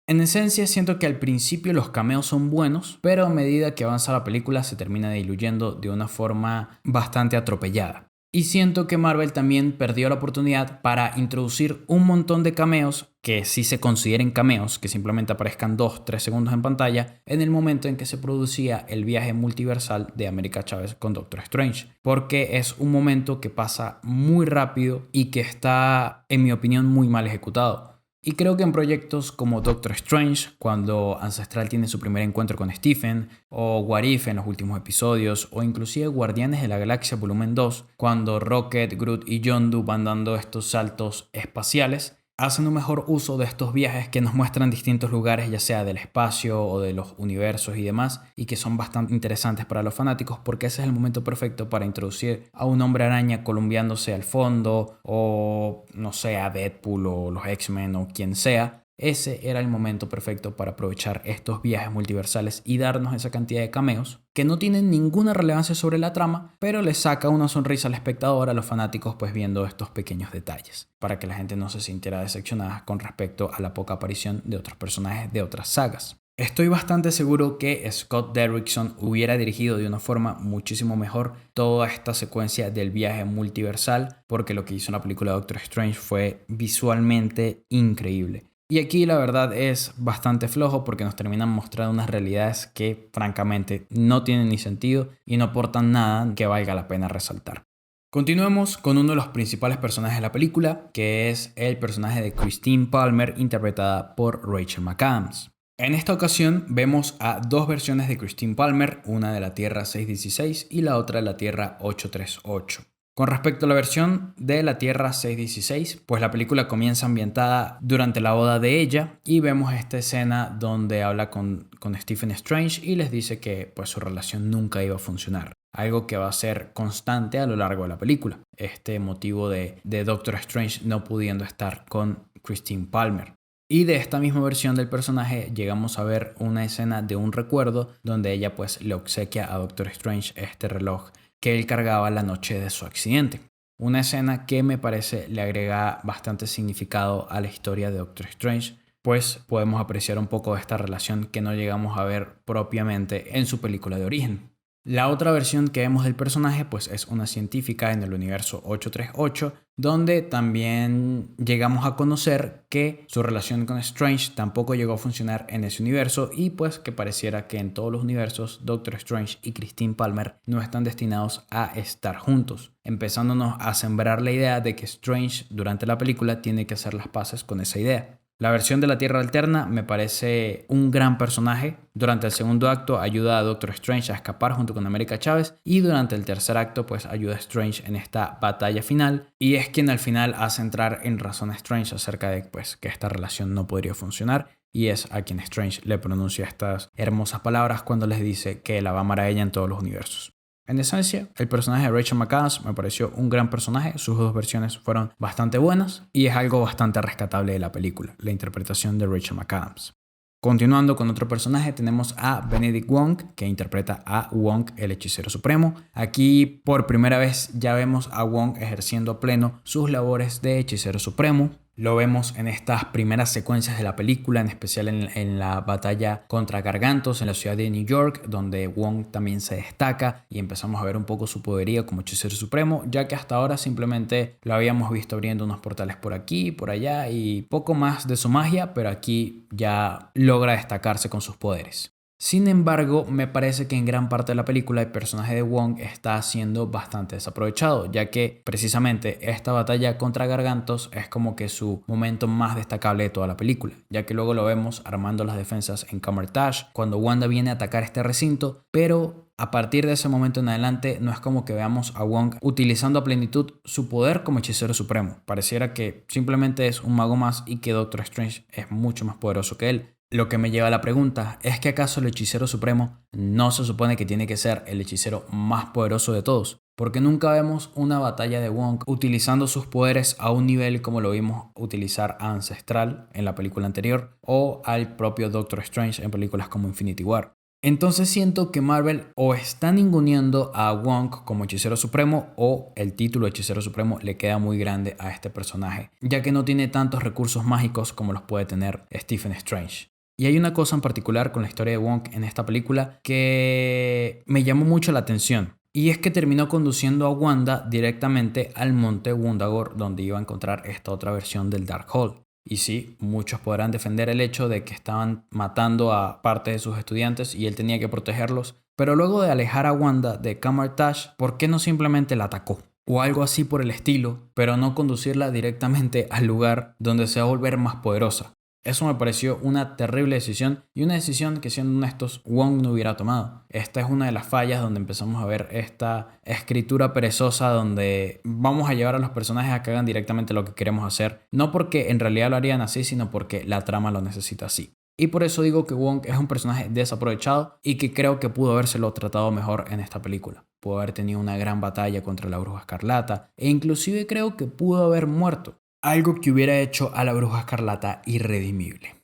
En esencia siento que al principio los cameos son buenos, pero a medida que avanza la película se termina diluyendo de una forma bastante atropellada. Y siento que Marvel también perdió la oportunidad para introducir un montón de cameos que sí se consideren cameos, que simplemente aparezcan 2-3 segundos en pantalla, en el momento en que se producía el viaje multiversal de América Chávez con Doctor Strange. Porque es un momento que pasa muy rápido y que está, en mi opinión, muy mal ejecutado. Y creo que en proyectos como Doctor Strange, cuando Ancestral tiene su primer encuentro con Stephen, o What If en los últimos episodios, o inclusive Guardianes de la Galaxia Volumen 2, cuando Rocket, Groot y Yondu van dando estos saltos espaciales, hacen un mejor uso de estos viajes que nos muestran distintos lugares, ya sea del espacio o de los universos y demás, y que son bastante interesantes para los fanáticos porque ese es el momento perfecto para introducir a un hombre araña columpiándose al fondo, o no sé, a Deadpool o los X-Men o quien sea. Ese era el momento perfecto para aprovechar estos viajes multiversales y darnos esa cantidad de cameos que no tienen ninguna relevancia sobre la trama, pero le saca una sonrisa al espectador, a los fanáticos, pues viendo estos pequeños detalles, para que la gente no se sintiera decepcionada con respecto a la poca aparición de otros personajes de otras sagas. Estoy bastante seguro que Scott Derrickson hubiera dirigido de una forma muchísimo mejor toda esta secuencia del viaje multiversal, porque lo que hizo en la película Doctor Strange fue visualmente increíble. Y aquí la verdad es bastante flojo porque nos terminan mostrando unas realidades que francamente no tienen ni sentido y no aportan nada que valga la pena resaltar. Continuemos con uno de los principales personajes de la película, que es el personaje de Christine Palmer, interpretada por Rachel McAdams. En esta ocasión vemos a dos versiones de Christine Palmer, una de la Tierra 616 y la otra de la Tierra 838. Con respecto a la versión de la Tierra 616, pues la película comienza ambientada durante la boda de ella y vemos esta escena donde habla con Stephen Strange y les dice que pues su relación nunca iba a funcionar. Algo que va a ser constante a lo largo de la película. Este motivo de Doctor Strange no pudiendo estar con Christine Palmer. Y de esta misma versión del personaje llegamos a ver una escena de un recuerdo donde ella pues le obsequia a Doctor Strange este reloj que él cargaba la noche de su accidente. Una escena que me parece le agrega bastante significado a la historia de Doctor Strange, pues podemos apreciar un poco de esta relación que no llegamos a ver propiamente en su película de origen. La otra versión que vemos del personaje pues es una científica en el universo 838, donde también llegamos a conocer que su relación con Strange tampoco llegó a funcionar en ese universo y pues que pareciera que en todos los universos Doctor Strange y Christine Palmer no están destinados a estar juntos, empezándonos a sembrar la idea de que Strange durante la película tiene que hacer las paces con esa idea. La versión de la Tierra Alterna me parece un gran personaje. Durante el segundo acto ayuda a Doctor Strange a escapar junto con América Chávez y durante el tercer acto pues ayuda a Strange en esta batalla final y es quien al final hace entrar en razón a Strange acerca de pues que esta relación no podría funcionar y es a quien Strange le pronuncia estas hermosas palabras cuando les dice que la va a amar a ella en todos los universos. En esencia, el personaje de Rachel McAdams me pareció un gran personaje, sus dos versiones fueron bastante buenas y es algo bastante rescatable de la película, la interpretación de Rachel McAdams. Continuando con otro personaje tenemos a Benedict Wong, que interpreta a Wong, el hechicero supremo. Aquí por primera vez ya vemos a Wong ejerciendo a pleno sus labores de hechicero supremo. Lo vemos en estas primeras secuencias de la película, en especial en la batalla contra Gargantos en la ciudad de New York, donde Wong también se destaca y empezamos a ver un poco su poderío como hechicero supremo, ya que hasta ahora simplemente lo habíamos visto abriendo unos portales por aquí, por allá y poco más de su magia, pero aquí ya logra destacarse con sus poderes. Sin embargo, me parece que en gran parte de la película el personaje de Wong está siendo bastante desaprovechado, ya que precisamente esta batalla contra Gargantos es como que su momento más destacable de toda la película, ya que luego lo vemos armando las defensas en Kamar-Taj cuando Wanda viene a atacar este recinto, pero a partir de ese momento en adelante no es como que veamos a Wong utilizando a plenitud su poder como hechicero supremo. Pareciera que simplemente es un mago más y que Doctor Strange es mucho más poderoso que él. Lo que me lleva a la pregunta, ¿es que acaso el hechicero supremo no se supone que tiene que ser el hechicero más poderoso de todos? Porque nunca vemos una batalla de Wong utilizando sus poderes a un nivel como lo vimos utilizar a Ancestral en la película anterior o al propio Doctor Strange en películas como Infinity War. Entonces siento que Marvel o está ninguneando a Wong como hechicero supremo o el título hechicero supremo le queda muy grande a este personaje, ya que no tiene tantos recursos mágicos como los puede tener Stephen Strange. Y hay una cosa en particular con la historia de Wong en esta película que me llamó mucho la atención. Y es que terminó conduciendo a Wanda directamente al monte Wundagore, donde iba a encontrar esta otra versión del Darkhold. Y sí, muchos podrán defender el hecho de que estaban matando a parte de sus estudiantes y él tenía que protegerlos. Pero luego de alejar a Wanda de Kamar-Taj, ¿por qué no simplemente la atacó? O algo así por el estilo, pero no conducirla directamente al lugar donde se va a volver más poderosa. Eso me pareció una terrible decisión y una decisión que, siendo honestos, Wong no hubiera tomado. Esta es una de las fallas donde empezamos a ver esta escritura perezosa donde vamos a llevar a los personajes a que hagan directamente lo que queremos hacer. No porque en realidad lo harían así, sino porque la trama lo necesita así. Y por eso digo que Wong es un personaje desaprovechado y que creo que pudo habérselo tratado mejor en esta película. Pudo haber tenido una gran batalla contra la Bruja Escarlata e inclusive creo que pudo haber muerto. Algo que hubiera hecho a la Bruja Escarlata irredimible.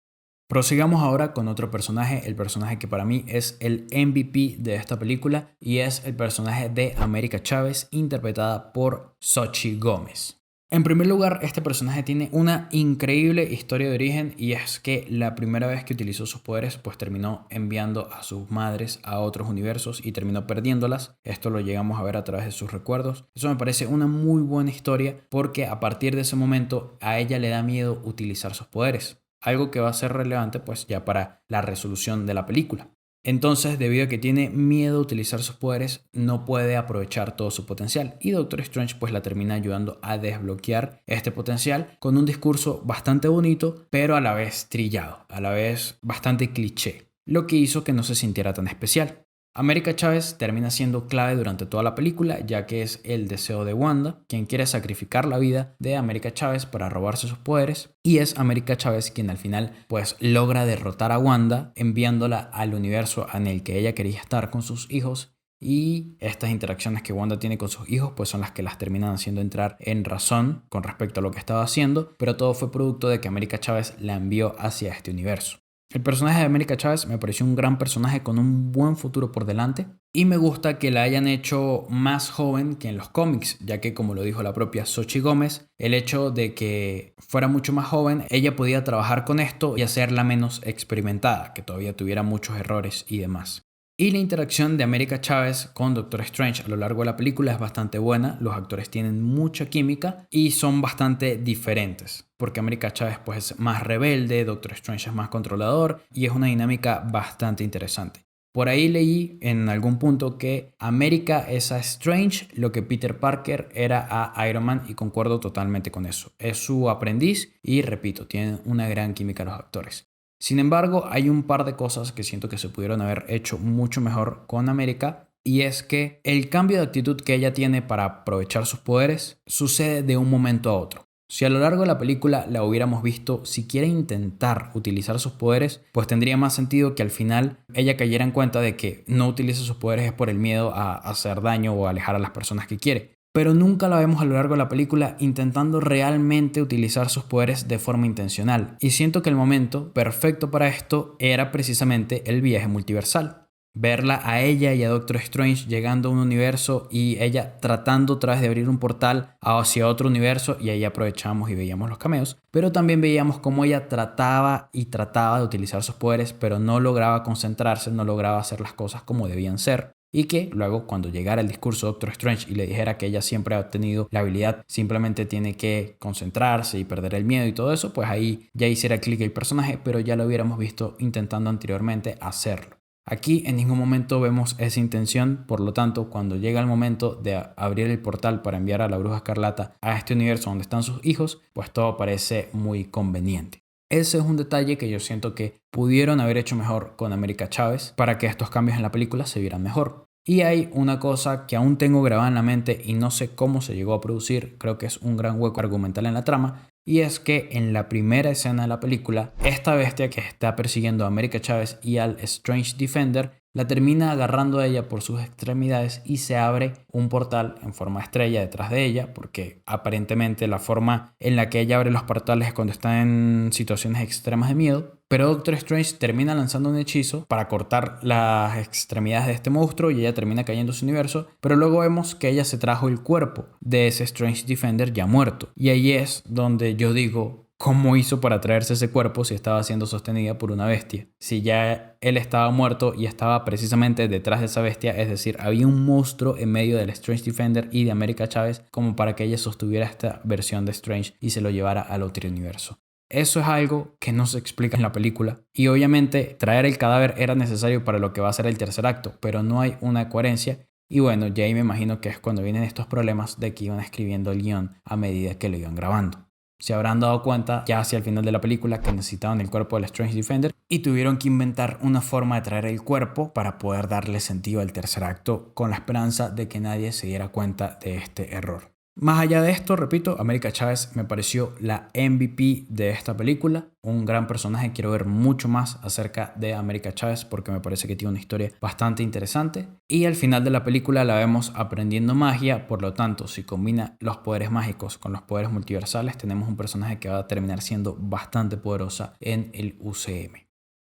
Prosigamos ahora con otro personaje, el personaje que para mí es el MVP de esta película y es el personaje de América Chávez, interpretada por Xochitl Gómez. En primer lugar, este personaje tiene una increíble historia de origen y es que la primera vez que utilizó sus poderes pues terminó enviando a sus madres a otros universos y terminó perdiéndolas. Esto lo llegamos a ver a través de sus recuerdos. Eso me parece una muy buena historia porque a partir de ese momento a ella le da miedo utilizar sus poderes. Algo que va a ser relevante pues ya para la resolución de la película. Entonces, debido a que tiene miedo a utilizar sus poderes, no puede aprovechar todo su potencial y Doctor Strange pues la termina ayudando a desbloquear este potencial con un discurso bastante bonito, pero a la vez trillado, a la vez bastante cliché, lo que hizo que no se sintiera tan especial. América Chávez termina siendo clave durante toda la película, ya que es el deseo de Wanda, quien quiere sacrificar la vida de América Chávez para robarse sus poderes, y es América Chávez quien al final pues logra derrotar a Wanda, enviándola al universo en el que ella quería estar con sus hijos, y estas interacciones que Wanda tiene con sus hijos pues son las que las terminan haciendo entrar en razón con respecto a lo que estaba haciendo, pero todo fue producto de que América Chávez la envió hacia este universo. El personaje de América Chávez me pareció un gran personaje con un buen futuro por delante y me gusta que la hayan hecho más joven que en los cómics, ya que como lo dijo la propia Xochitl Gómez, el hecho de que fuera mucho más joven, ella podía trabajar con esto y hacerla menos experimentada, que todavía tuviera muchos errores y demás. Y la interacción de América Chávez con Doctor Strange a lo largo de la película es bastante buena. Los actores tienen mucha química y son bastante diferentes. Porque América Chávez pues, es más rebelde, Doctor Strange es más controlador y es una dinámica bastante interesante. Por ahí leí en algún punto que América es a Strange lo que Peter Parker era a Iron Man y concuerdo totalmente con eso. Es su aprendiz y repito, tienen una gran química los actores. Sin embargo, hay un par de cosas que siento que se pudieron haber hecho mucho mejor con América y es que el cambio de actitud que ella tiene para aprovechar sus poderes sucede de un momento a otro. Si a lo largo de la película la hubiéramos visto siquiera intentar utilizar sus poderes, pues tendría más sentido que al final ella cayera en cuenta de que no utiliza sus poderes es por el miedo a hacer daño o a alejar a las personas que quiere. Pero nunca la vemos a lo largo de la película intentando realmente utilizar sus poderes de forma intencional. Y siento que el momento perfecto para esto era precisamente el viaje multiversal. Verla a ella y a Doctor Strange llegando a un universo y ella tratando otra vez de abrir un portal hacia otro universo y ahí aprovechamos y veíamos los cameos. Pero también veíamos cómo ella trataba de utilizar sus poderes, pero no lograba concentrarse, no lograba hacer las cosas como debían ser. Y que luego cuando llegara el discurso de Doctor Strange y le dijera que ella siempre ha tenido la habilidad, simplemente tiene que concentrarse y perder el miedo y todo eso, pues ahí ya hiciera clic el personaje, pero ya lo hubiéramos visto intentando anteriormente hacerlo. Aquí en ningún momento vemos esa intención, por lo tanto, cuando llega el momento de abrir el portal para enviar a la Bruja Escarlata a este universo donde están sus hijos, pues todo parece muy conveniente. Ese es un detalle que yo siento que pudieron haber hecho mejor con América Chávez para que estos cambios en la película se vieran mejor. Y hay una cosa que aún tengo grabada en la mente y no sé cómo se llegó a producir, creo que es un gran hueco argumental en la trama, y es que en la primera escena de la película, esta bestia que está persiguiendo a América Chávez y al Strange Defender la termina agarrando a ella por sus extremidades y se abre un portal en forma de estrella detrás de ella, porque aparentemente la forma en la que ella abre los portales es cuando está en situaciones extremas de miedo. Pero Doctor Strange termina lanzando un hechizo para cortar las extremidades de este monstruo y ella termina cayendo en su universo. Pero luego vemos que ella se trajo el cuerpo de ese Strange Defender ya muerto. Y ahí es donde yo digo, ¿cómo hizo para traerse ese cuerpo si estaba siendo sostenida por una bestia? Si ya él estaba muerto y estaba precisamente detrás de esa bestia, es decir, había un monstruo en medio del Strange Defender y de América Chávez como para que ella sostuviera esta versión de Strange y se lo llevara al otro universo. Eso es algo que no se explica en la película y obviamente traer el cadáver era necesario para lo que va a ser el tercer acto, pero no hay una coherencia y bueno, ya ahí me imagino que es cuando vienen estos problemas de que iban escribiendo el guión a medida que lo iban grabando. Se habrán dado cuenta ya hacia el final de la película que necesitaban el cuerpo del Strange Defender y tuvieron que inventar una forma de traer el cuerpo para poder darle sentido al tercer acto con la esperanza de que nadie se diera cuenta de este error. Más allá de esto, repito, América Chávez me pareció la MVP de esta película, un gran personaje. Quiero ver mucho más acerca de América Chávez porque me parece que tiene una historia bastante interesante y al final de la película la vemos aprendiendo magia, por lo tanto si combina los poderes mágicos con los poderes multiversales tenemos un personaje que va a terminar siendo bastante poderosa en el UCM.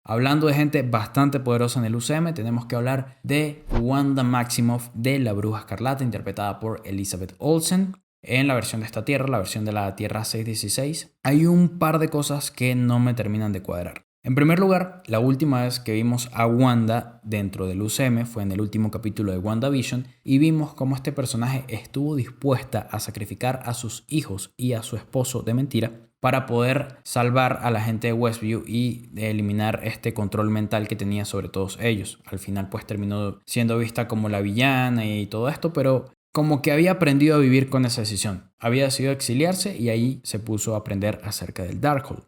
Hablando de gente bastante poderosa en el UCM, tenemos que hablar de Wanda Maximoff de la Bruja Escarlata, interpretada por Elizabeth Olsen. En la versión de esta tierra, la versión de la Tierra 616, hay un par de cosas que no me terminan de cuadrar. En primer lugar, la última vez que vimos a Wanda dentro del UCM fue en el último capítulo de WandaVision y vimos cómo este personaje estuvo dispuesta a sacrificar a sus hijos y a su esposo de mentira para poder salvar a la gente de Westview y eliminar este control mental que tenía sobre todos ellos. Al final pues terminó siendo vista como la villana y todo esto, pero como que había aprendido a vivir con esa decisión. Había decidido exiliarse y ahí se puso a aprender acerca del Darkhold.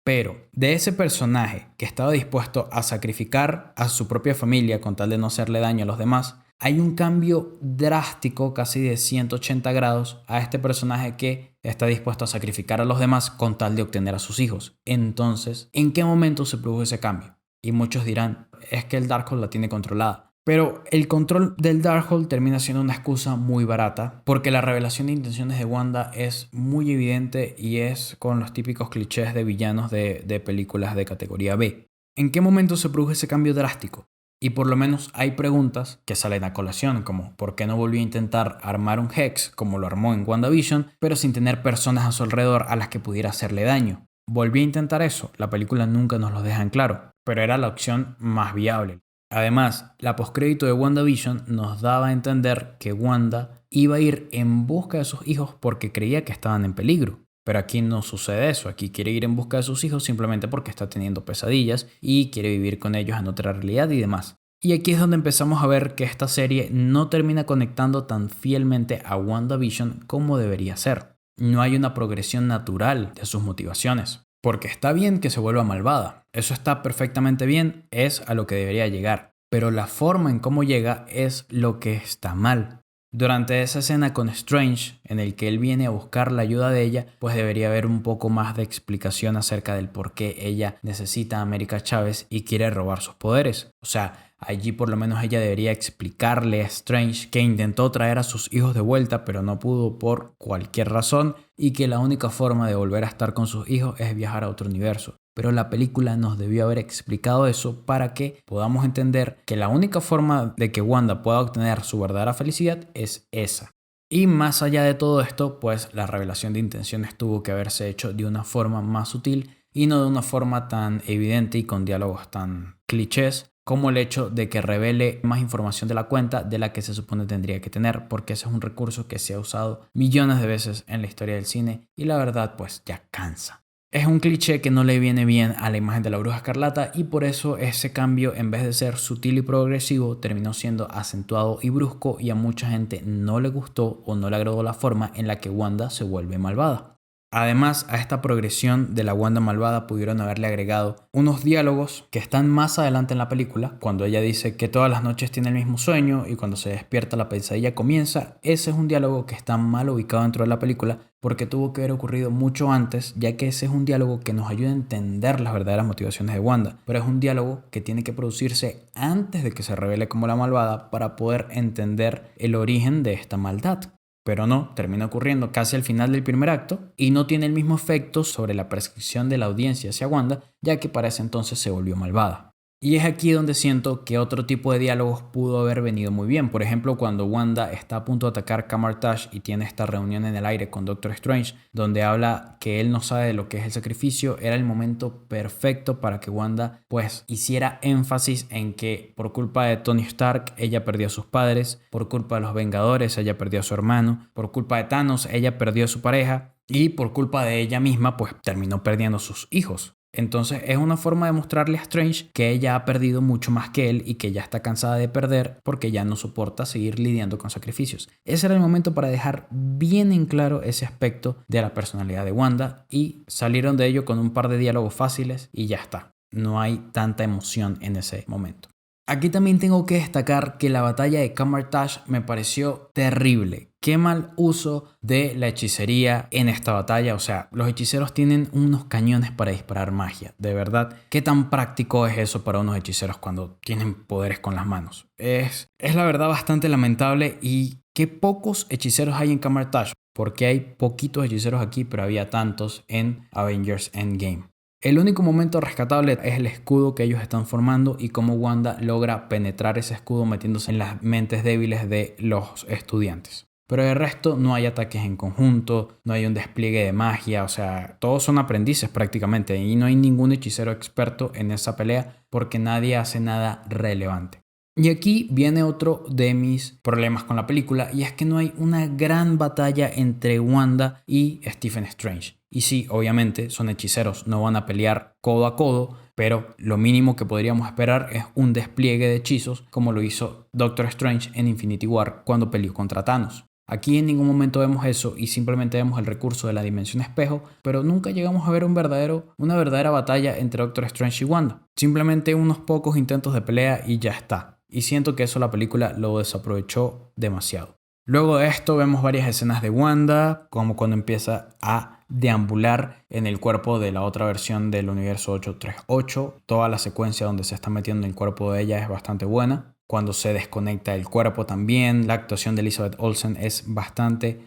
Pero de ese personaje que estaba dispuesto a sacrificar a su propia familia con tal de no hacerle daño a los demás, hay un cambio drástico, casi de 180 grados, a este personaje que está dispuesto a sacrificar a los demás con tal de obtener a sus hijos. Entonces, ¿en qué momento se produjo ese cambio? Y muchos dirán, es que el Darkhold la tiene controlada. Pero el control del Darkhold termina siendo una excusa muy barata porque la revelación de intenciones de Wanda es muy evidente y es con los típicos clichés de villanos de películas de categoría B. ¿En qué momento se produjo ese cambio drástico? Y por lo menos hay preguntas que salen a colación, como ¿por qué no volvió a intentar armar un Hex como lo armó en WandaVision, pero sin tener personas a su alrededor a las que pudiera hacerle daño? ¿Volvió a intentar eso? La película nunca nos lo deja en claro, pero era la opción más viable. Además, la postcrédito de WandaVision nos daba a entender que Wanda iba a ir en busca de sus hijos porque creía que estaban en peligro. Pero aquí no sucede eso, aquí quiere ir en busca de sus hijos simplemente porque está teniendo pesadillas y quiere vivir con ellos en otra realidad y demás. Y aquí es donde empezamos a ver que esta serie no termina conectando tan fielmente a WandaVision como debería ser. No hay una progresión natural de sus motivaciones. Porque está bien que se vuelva malvada, eso está perfectamente bien, es a lo que debería llegar. Pero la forma en cómo llega es lo que está mal. Durante esa escena con Strange, en el que él viene a buscar la ayuda de ella, pues debería haber un poco más de explicación acerca del por qué ella necesita a América Chávez y quiere robar sus poderes. O sea, allí por lo menos ella debería explicarle a Strange que intentó traer a sus hijos de vuelta, pero no pudo por cualquier razón, y que la única forma de volver a estar con sus hijos es viajar a otro universo. Pero la película nos debió haber explicado eso para que podamos entender que la única forma de que Wanda pueda obtener su verdadera felicidad es esa. Y más allá de todo esto, pues la revelación de intenciones tuvo que haberse hecho de una forma más sutil y no de una forma tan evidente y con diálogos tan clichés como el hecho de que revele más información de la cuenta de la que se supone tendría que tener, porque ese es un recurso que se ha usado millones de veces en la historia del cine y la verdad pues ya cansa. Es un cliché que no le viene bien a la imagen de la Bruja Escarlata y por eso ese cambio, en vez de ser sutil y progresivo, terminó siendo acentuado y brusco, y a mucha gente no le gustó o no le agradó la forma en la que Wanda se vuelve malvada. Además, a esta progresión de la Wanda malvada pudieron haberle agregado unos diálogos que están más adelante en la película, cuando ella dice que todas las noches tiene el mismo sueño y cuando se despierta la pesadilla comienza. Ese es un diálogo que está mal ubicado dentro de la película porque tuvo que haber ocurrido mucho antes, ya que ese es un diálogo que nos ayuda a entender las verdaderas motivaciones de Wanda, pero es un diálogo que tiene que producirse antes de que se revele como la malvada para poder entender el origen de esta maldad. Pero no, termina ocurriendo casi al final del primer acto y no tiene el mismo efecto sobre la percepción de la audiencia hacia Wanda, ya que para ese entonces se volvió malvada. Y es aquí donde siento que otro tipo de diálogos pudo haber venido muy bien. Por ejemplo, cuando Wanda está a punto de atacar Kamar-Taj y tiene esta reunión en el aire con Doctor Strange, donde habla que él no sabe de lo que es el sacrificio, era el momento perfecto para que Wanda pues hiciera énfasis en que por culpa de Tony Stark ella perdió a sus padres, por culpa de los Vengadores ella perdió a su hermano, por culpa de Thanos ella perdió a su pareja y por culpa de ella misma pues terminó perdiendo a sus hijos. Entonces es una forma de mostrarle a Strange que ella ha perdido mucho más que él y que ya está cansada de perder porque ya no soporta seguir lidiando con sacrificios. Ese era el momento para dejar bien en claro ese aspecto de la personalidad de Wanda y salieron de ello con un par de diálogos fáciles y ya está. No hay tanta emoción en ese momento. Aquí también tengo que destacar que la batalla de Kamar-Taj me pareció terrible. Qué mal uso de la hechicería en esta batalla. O sea, los hechiceros tienen unos cañones para disparar magia. De verdad, ¿qué tan práctico es eso para unos hechiceros cuando tienen poderes con las manos? Es la verdad bastante lamentable. Y qué pocos hechiceros hay en Kamar-Taj. Porque hay poquitos hechiceros aquí, pero había tantos en Avengers Endgame. El único momento rescatable es el escudo que ellos están formando y cómo Wanda logra penetrar ese escudo metiéndose en las mentes débiles de los estudiantes. Pero de resto no hay ataques en conjunto, no hay un despliegue de magia, o sea, todos son aprendices prácticamente y no hay ningún hechicero experto en esa pelea porque nadie hace nada relevante. Y aquí viene otro de mis problemas con la película y es que no hay una gran batalla entre Wanda y Stephen Strange. Y sí, obviamente son hechiceros, no van a pelear codo a codo, pero lo mínimo que podríamos esperar es un despliegue de hechizos como lo hizo Doctor Strange en Infinity War cuando peleó contra Thanos. Aquí en ningún momento vemos eso y simplemente vemos el recurso de la dimensión espejo, pero nunca llegamos a ver una verdadera batalla entre Doctor Strange y Wanda. Simplemente unos pocos intentos de pelea y ya está. Y siento que eso la película lo desaprovechó demasiado. Luego de esto vemos varias escenas de Wanda, como cuando empieza a deambular en el cuerpo de la otra versión del universo 838. Toda la secuencia donde se está metiendo en el cuerpo de ella es bastante buena. Cuando se desconecta el cuerpo también, la actuación de Elizabeth Olsen es bastante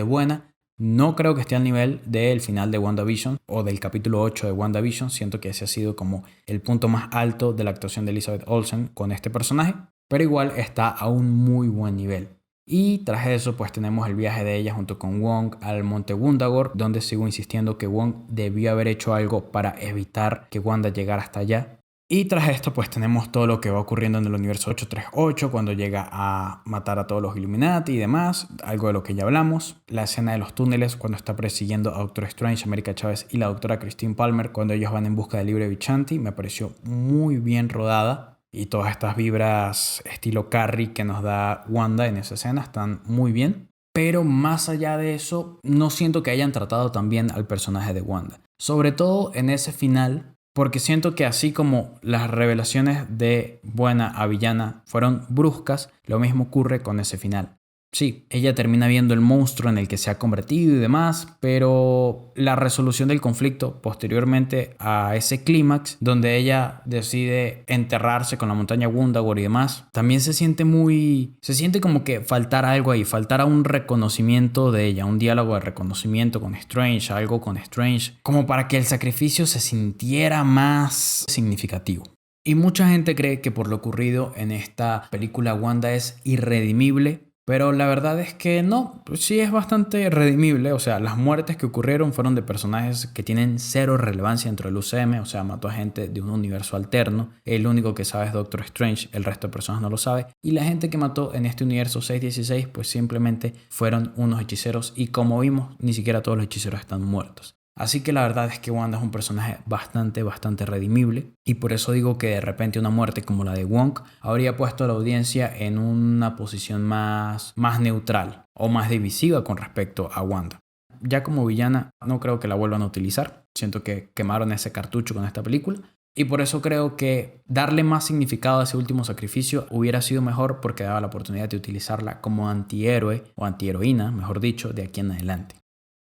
buena. No creo que esté al nivel del final de WandaVision o del capítulo 8 de WandaVision. Siento que ese ha sido como el punto más alto de la actuación de Elizabeth Olsen con este personaje, pero igual está a un muy buen nivel. Y tras eso pues tenemos el viaje de ella junto con Wong al Monte Wundagore, donde sigo insistiendo que Wong debió haber hecho algo para evitar que Wanda llegara hasta allá. Y tras esto pues tenemos todo lo que va ocurriendo en el universo 838 cuando llega a matar a todos los Illuminati y demás, algo de lo que ya hablamos. La escena de los túneles cuando está persiguiendo a Doctor Strange, América Chávez y la doctora Christine Palmer cuando ellos van en busca del libro de Vishanti me pareció muy bien rodada. Y todas estas vibras estilo Carrie que nos da Wanda en esa escena están muy bien. Pero más allá de eso, no siento que hayan tratado tan bien al personaje de Wanda. Sobre todo en ese final, porque siento que así como las revelaciones de buena a villana fueron bruscas, lo mismo ocurre con ese final. Sí, ella termina viendo el monstruo en el que se ha convertido y demás, pero la resolución del conflicto posteriormente a ese clímax, donde ella decide enterrarse con la montaña Wundagore y demás, también se siente como que faltara algo ahí, faltara un reconocimiento de ella, un diálogo de reconocimiento con Strange, algo con Strange, como para que el sacrificio se sintiera más significativo. Y mucha gente cree que por lo ocurrido en esta película Wanda es irredimible. Pero la verdad es que no, sí es bastante redimible. O sea, las muertes que ocurrieron fueron de personajes que tienen cero relevancia dentro del UCM. O sea, mató a gente de un universo alterno. El único que sabe es Doctor Strange, el resto de personas no lo sabe. Y la gente que mató en este universo 616 pues simplemente fueron unos hechiceros. Y como vimos, ni siquiera todos los hechiceros están muertos. Así que la verdad es que Wanda es un personaje bastante redimible y por eso digo que de repente una muerte como la de Wong habría puesto a la audiencia en una posición más neutral o más divisiva con respecto a Wanda. Ya como villana no creo que la vuelvan a utilizar, siento que quemaron ese cartucho con esta película y por eso creo que darle más significado a ese último sacrificio hubiera sido mejor porque daba la oportunidad de utilizarla como antihéroe o antiheroína, mejor dicho, de aquí en adelante.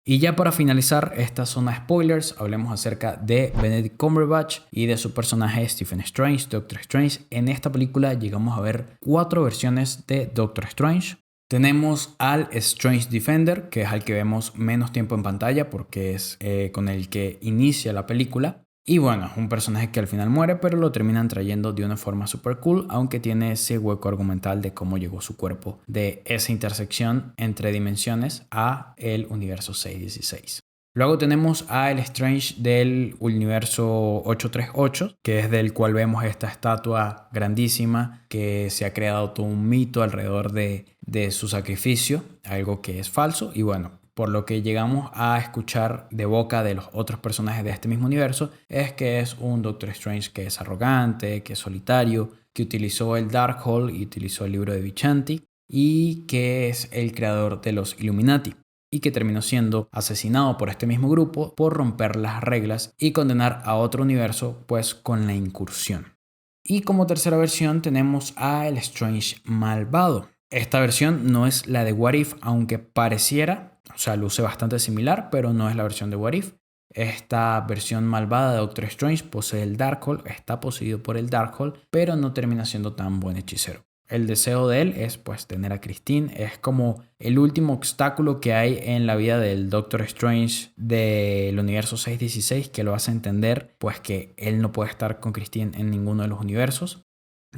Y ya para finalizar esta zona de spoilers, hablemos acerca de Benedict Cumberbatch y de su personaje Stephen Strange, Doctor Strange. En esta película llegamos a ver 4 versiones de Doctor Strange. Tenemos al Strange Defender, que es al que vemos menos tiempo en pantalla porque es con el que inicia la película. Y bueno, un personaje que al final muere, pero lo terminan trayendo de una forma super cool, aunque tiene ese hueco argumental de cómo llegó su cuerpo de esa intersección entre dimensiones a el universo 616. Luego tenemos a el Strange del universo 838, que es del cual vemos esta estatua grandísima que se ha creado todo un mito alrededor de su sacrificio, algo que es falso y bueno, por lo que llegamos a escuchar de boca de los otros personajes de este mismo universo, es que es un Doctor Strange que es arrogante, que es solitario, que utilizó el Darkhold y utilizó el libro de Vishanti y que es el creador de los Illuminati y que terminó siendo asesinado por este mismo grupo por romper las reglas y condenar a otro universo pues con la incursión. Y como tercera versión tenemos a el Strange malvado. Esta versión no es la de What If, aunque pareciera, o sea, luce bastante similar, pero no es la versión de What If. Esta versión malvada de Doctor Strange posee el Darkhold, está poseído por el Darkhold, pero no termina siendo tan buen hechicero. El deseo de él es pues tener a Christine, es como el último obstáculo que hay en la vida del Doctor Strange del universo 616 que lo hace entender pues que él no puede estar con Christine en ninguno de los universos.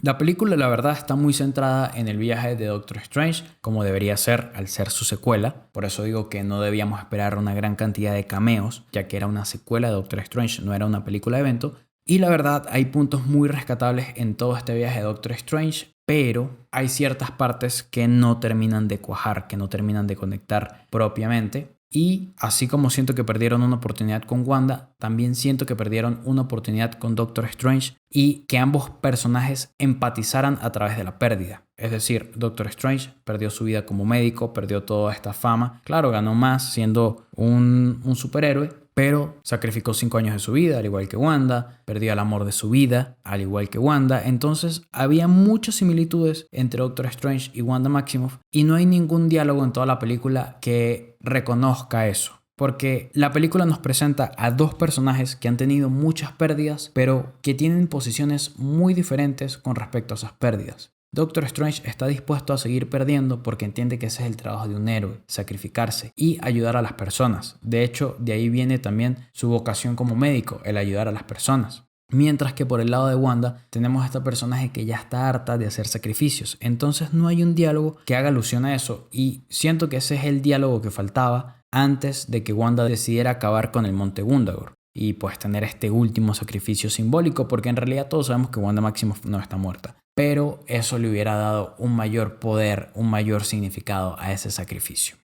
La película la verdad está muy centrada en el viaje de Doctor Strange, como debería ser al ser su secuela. Por eso digo que no debíamos esperar una gran cantidad de cameos, ya que era una secuela de Doctor Strange, no era una película de evento. Y la verdad hay puntos muy rescatables en todo este viaje de Doctor Strange, pero hay ciertas partes que no terminan de cuajar, que no terminan de conectar propiamente. Y así como siento que perdieron una oportunidad con Wanda, también siento que perdieron una oportunidad con Doctor Strange y que ambos personajes empatizaran a través de la pérdida. Es decir, Doctor Strange perdió su vida como médico, perdió toda esta fama. Claro, ganó más siendo un superhéroe, pero sacrificó 5 años de su vida, al igual que Wanda, perdió el amor de su vida, al igual que Wanda. Entonces había muchas similitudes entre Doctor Strange y Wanda Maximoff y no hay ningún diálogo en toda la película que reconozca eso. Porque la película nos presenta a 2 personajes que han tenido muchas pérdidas, pero que tienen posiciones muy diferentes con respecto a esas pérdidas. Doctor Strange está dispuesto a seguir perdiendo porque entiende que ese es el trabajo de un héroe, sacrificarse y ayudar a las personas. De hecho, de ahí viene también su vocación como médico, el ayudar a las personas. Mientras que por el lado de Wanda tenemos a esta personaje que ya está harta de hacer sacrificios. Entonces no hay un diálogo que haga alusión a eso y siento que ese es el diálogo que faltaba antes de que Wanda decidiera acabar con el Monte Gundagor y pues tener este último sacrificio simbólico, porque en realidad todos sabemos que Wanda Maximoff no está muerta. Pero eso le hubiera dado un mayor poder, un mayor significado a ese sacrificio.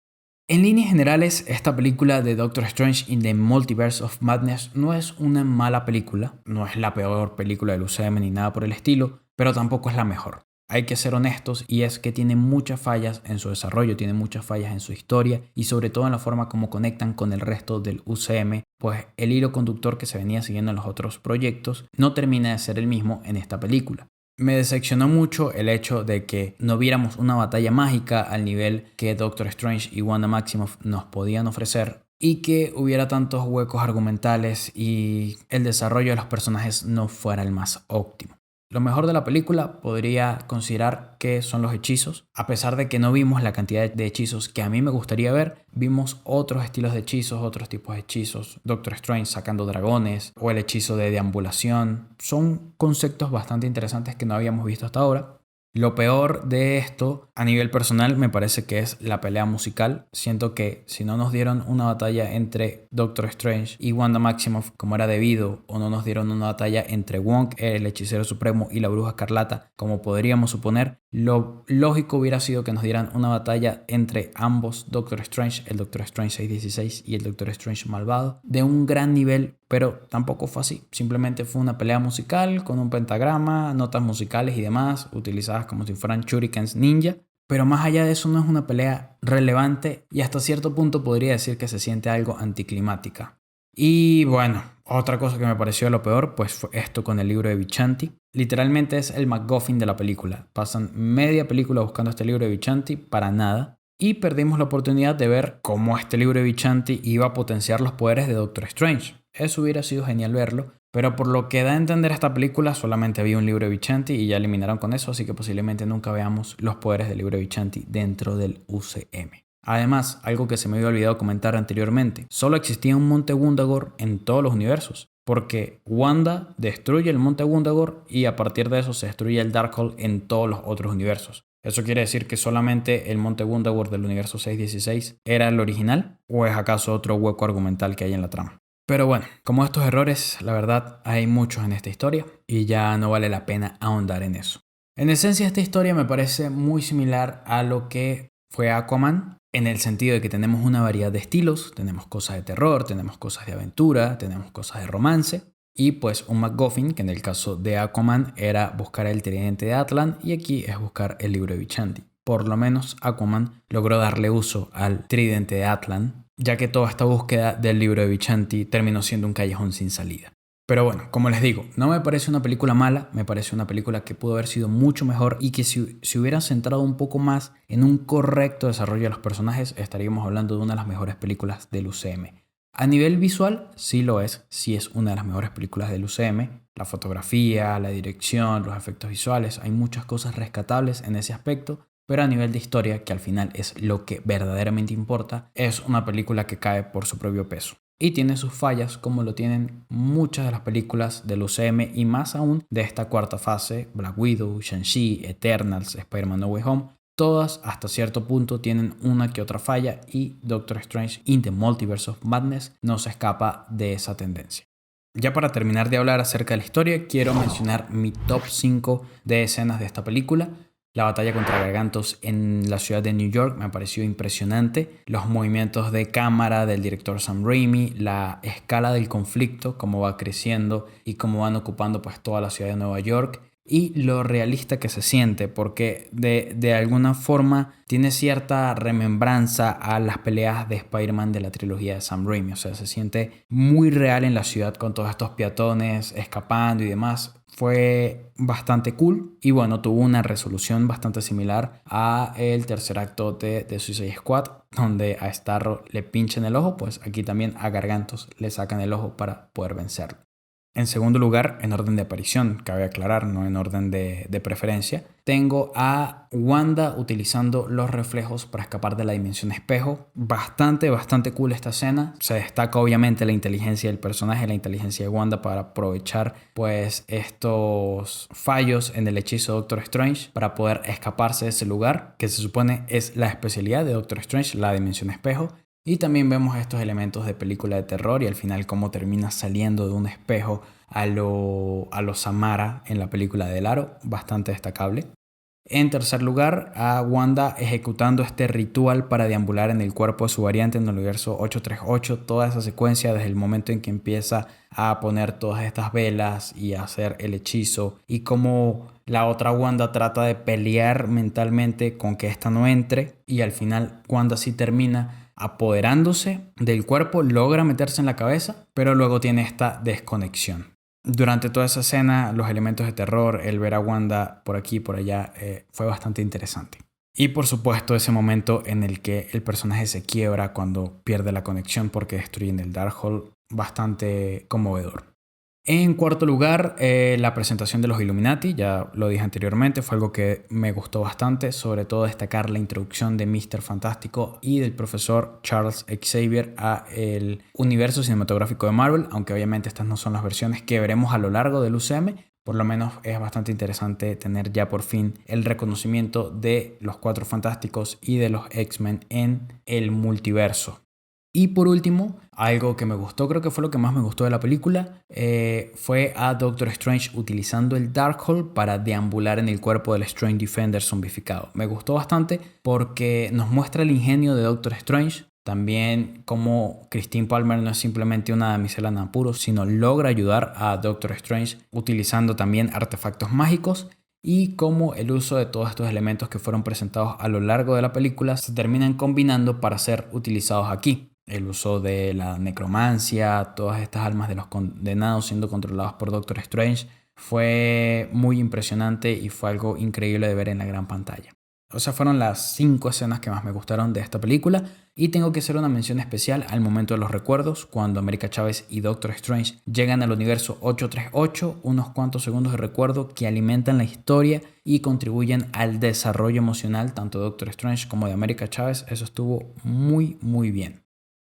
En líneas generales, esta película de Doctor Strange in the Multiverse of Madness no es una mala película, no es la peor película del UCM ni nada por el estilo, pero tampoco es la mejor. Hay que ser honestos y es que tiene muchas fallas en su desarrollo, tiene muchas fallas en su historia y sobre todo en la forma como conectan con el resto del UCM, pues el hilo conductor que se venía siguiendo en los otros proyectos no termina de ser el mismo en esta película. Me decepcionó mucho el hecho de que no viéramos una batalla mágica al nivel que Doctor Strange y Wanda Maximoff nos podían ofrecer y que hubiera tantos huecos argumentales y el desarrollo de los personajes no fuera el más óptimo. Lo mejor de la película podría considerar que son los hechizos. A pesar de que no vimos la cantidad de hechizos que a mí me gustaría ver, vimos otros estilos de hechizos, otros tipos de hechizos. Doctor Strange sacando dragones o el hechizo de deambulación. Son conceptos bastante interesantes que no habíamos visto hasta ahora. Lo peor de esto, a nivel personal, me parece que es la pelea musical. Siento que si no nos dieron una batalla entre Doctor Strange y Wanda Maximoff como era debido, o no nos dieron una batalla entre Wong, el hechicero supremo, y la bruja escarlata, como podríamos suponer, lo lógico hubiera sido que nos dieran una batalla entre ambos Doctor Strange, el Doctor Strange 616 y el Doctor Strange malvado, de un gran nivel, pero tampoco fue así. Simplemente fue una pelea musical con un pentagrama, notas musicales y demás, utilizadas como si fueran shurikens ninja. Pero más allá de eso no es una pelea relevante y hasta cierto punto podría decir que se siente algo anticlimática. Y bueno, otra cosa que me pareció lo peor pues fue esto con el libro de Vishanti. Literalmente es el MacGuffin de la película. Pasan media película buscando este libro de Vishanti para nada. Y perdimos la oportunidad de ver cómo este libro de Vishanti iba a potenciar los poderes de Doctor Strange. Eso hubiera sido genial verlo, pero por lo que da a entender esta película solamente había un libro de Vishanti y ya eliminaron con eso, así que posiblemente nunca veamos los poderes del libro de Vishanti dentro del UCM. Además, algo que se me había olvidado comentar anteriormente, solo existía un Monte Gundagor en todos los universos, porque Wanda destruye el Monte Gundagor y a partir de eso se destruye el Darkhold en todos los otros universos. ¿Eso quiere decir que solamente el Monte Gundagor del universo 616 era el original? ¿O es acaso otro hueco argumental que hay en la trama? Pero bueno, como estos errores, la verdad hay muchos en esta historia y ya no vale la pena ahondar en eso. En esencia, esta historia me parece muy similar a lo que fue Aquaman, en el sentido de que tenemos una variedad de estilos, tenemos cosas de terror, tenemos cosas de aventura, tenemos cosas de romance y pues un MacGuffin, que en el caso de Aquaman era buscar el tridente de Atlan y aquí es buscar el libro de Vishanti. Por lo menos Aquaman logró darle uso al tridente de Atlan, ya que toda esta búsqueda del libro de Vishanti terminó siendo un callejón sin salida. Pero bueno, como les digo, no me parece una película mala, me parece una película que pudo haber sido mucho mejor y que si hubiera centrado un poco más en un correcto desarrollo de los personajes, estaríamos hablando de una de las mejores películas del UCM. A nivel visual, sí lo es, sí es una de las mejores películas del UCM. La fotografía, la dirección, los efectos visuales, hay muchas cosas rescatables en ese aspecto. Pero a nivel de historia, que al final es lo que verdaderamente importa, es una película que cae por su propio peso. Y tiene sus fallas como lo tienen muchas de las películas del UCM y más aún de esta cuarta fase, Black Widow, Shang-Chi, Eternals, Spider-Man No Way Home. Todas hasta cierto punto tienen una que otra falla y Doctor Strange in the Multiverse of Madness no se escapa de esa tendencia. Ya para terminar de hablar acerca de la historia, quiero mencionar mi top 5 de escenas de esta película. La batalla contra Gargantos en la ciudad de New York me pareció impresionante. Los movimientos de cámara del director Sam Raimi, la escala del conflicto, cómo va creciendo y cómo van ocupando pues toda la ciudad de Nueva York. Y lo realista que se siente, porque de alguna forma tiene cierta remembranza a las peleas de Spider-Man de la trilogía de Sam Raimi. O sea, se siente muy real en la ciudad con todos estos peatones escapando y demás. Fue bastante cool y bueno, tuvo una resolución bastante similar a el tercer acto de Suicide Squad, donde a Starro le pinchan el ojo, pues aquí también a Gargantos le sacan el ojo para poder vencerlo. En segundo lugar, en orden de aparición, cabe aclarar, no en orden de preferencia, tengo a Wanda utilizando los reflejos para escapar de la dimensión espejo. Bastante cool esta escena. Se destaca obviamente la inteligencia del personaje, la inteligencia de Wanda para aprovechar pues estos fallos en el hechizo de Doctor Strange para poder escaparse de ese lugar, que se supone es la especialidad de Doctor Strange, la dimensión espejo. Y también vemos estos elementos de película de terror y al final cómo termina saliendo de un espejo a lo Samara en la película del Aro, bastante destacable. En tercer lugar, a Wanda ejecutando este ritual para deambular en el cuerpo de su variante en el universo 838, toda esa secuencia desde el momento en que empieza a poner todas estas velas y a hacer el hechizo y cómo la otra Wanda trata de pelear mentalmente con que esta no entre y al final Wanda sí termina apoderándose del cuerpo, logra meterse en la cabeza, pero luego tiene esta desconexión. Durante toda esa escena, los elementos de terror, el ver a Wanda por aquí y por allá, fue bastante interesante. Y por supuesto ese momento en el que el personaje se quiebra cuando pierde la conexión porque destruyen el Darkhold, bastante conmovedor. En cuarto lugar, la presentación de los Illuminati, ya lo dije anteriormente, fue algo que me gustó bastante, sobre todo destacar la introducción de Mr. Fantástico y del profesor Charles Xavier a el universo cinematográfico de Marvel, aunque obviamente estas no son las versiones que veremos a lo largo del UCM. Por lo menos es bastante interesante tener ya por fin el reconocimiento de los Cuatro Fantásticos y de los X-Men en el multiverso. Y por último, algo que me gustó, creo que fue lo que más me gustó de la película, fue a Doctor Strange utilizando el Darkhold para deambular en el cuerpo del Strange Defender zombificado. Me gustó bastante porque nos muestra el ingenio de Doctor Strange. También como Christine Palmer no es simplemente una damisela en apuros, sino logra ayudar a Doctor Strange utilizando también artefactos mágicos. Y cómo el uso de todos estos elementos que fueron presentados a lo largo de la película se terminan combinando para ser utilizados aquí. El uso de la necromancia, todas estas almas de los condenados siendo controlados por Doctor Strange, fue muy impresionante y fue algo increíble de ver en la gran pantalla. O sea, fueron las 5 escenas que más me gustaron de esta película y tengo que hacer una mención especial al momento de los recuerdos, cuando America Chavez y Doctor Strange llegan al universo 838, unos cuantos segundos de recuerdo que alimentan la historia y contribuyen al desarrollo emocional tanto de Doctor Strange como de America Chavez. Eso estuvo muy bien.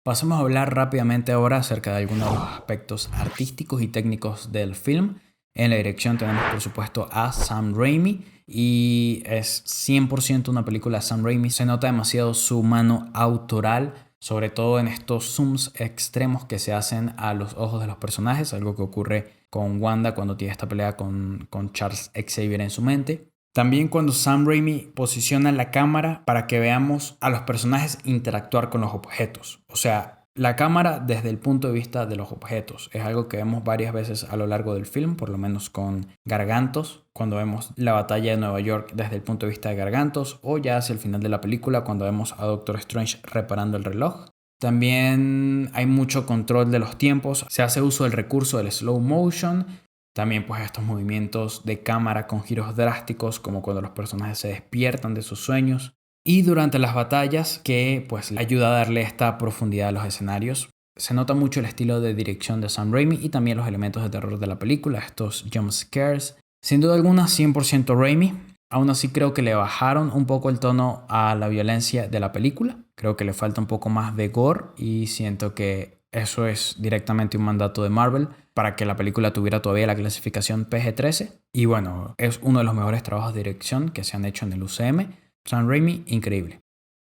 Pasemos a hablar rápidamente ahora acerca de algunos de los aspectos artísticos y técnicos del film. En la dirección tenemos por supuesto a Sam Raimi y es 100% una película de Sam Raimi. Se nota demasiado su mano autoral, sobre todo en estos zooms extremos que se hacen a los ojos de los personajes, algo que ocurre con Wanda cuando tiene esta pelea con Charles Xavier en su mente. También cuando Sam Raimi posiciona la cámara para que veamos a los personajes interactuar con los objetos. O sea, la cámara desde el punto de vista de los objetos. Es algo que vemos varias veces a lo largo del film, por lo menos con Gargantos, cuando vemos la batalla de Nueva York desde el punto de vista de Gargantos, o ya hacia el final de la película cuando vemos a Doctor Strange reparando el reloj. También hay mucho control de los tiempos. Se hace uso del recurso del slow motion. También pues estos movimientos de cámara con giros drásticos como cuando los personajes se despiertan de sus sueños. Y durante las batallas que pues ayuda a darle esta profundidad a los escenarios. Se nota mucho el estilo de dirección de Sam Raimi y también los elementos de terror de la película, estos jump scares. Sin duda alguna 100% Raimi. Aún así creo que le bajaron un poco el tono a la violencia de la película. Creo que le falta un poco más de gore y siento que eso es directamente un mandato de Marvel para que la película tuviera todavía la clasificación PG-13. Y bueno, es uno de los mejores trabajos de dirección que se han hecho en el UCM. Sam Raimi, increíble.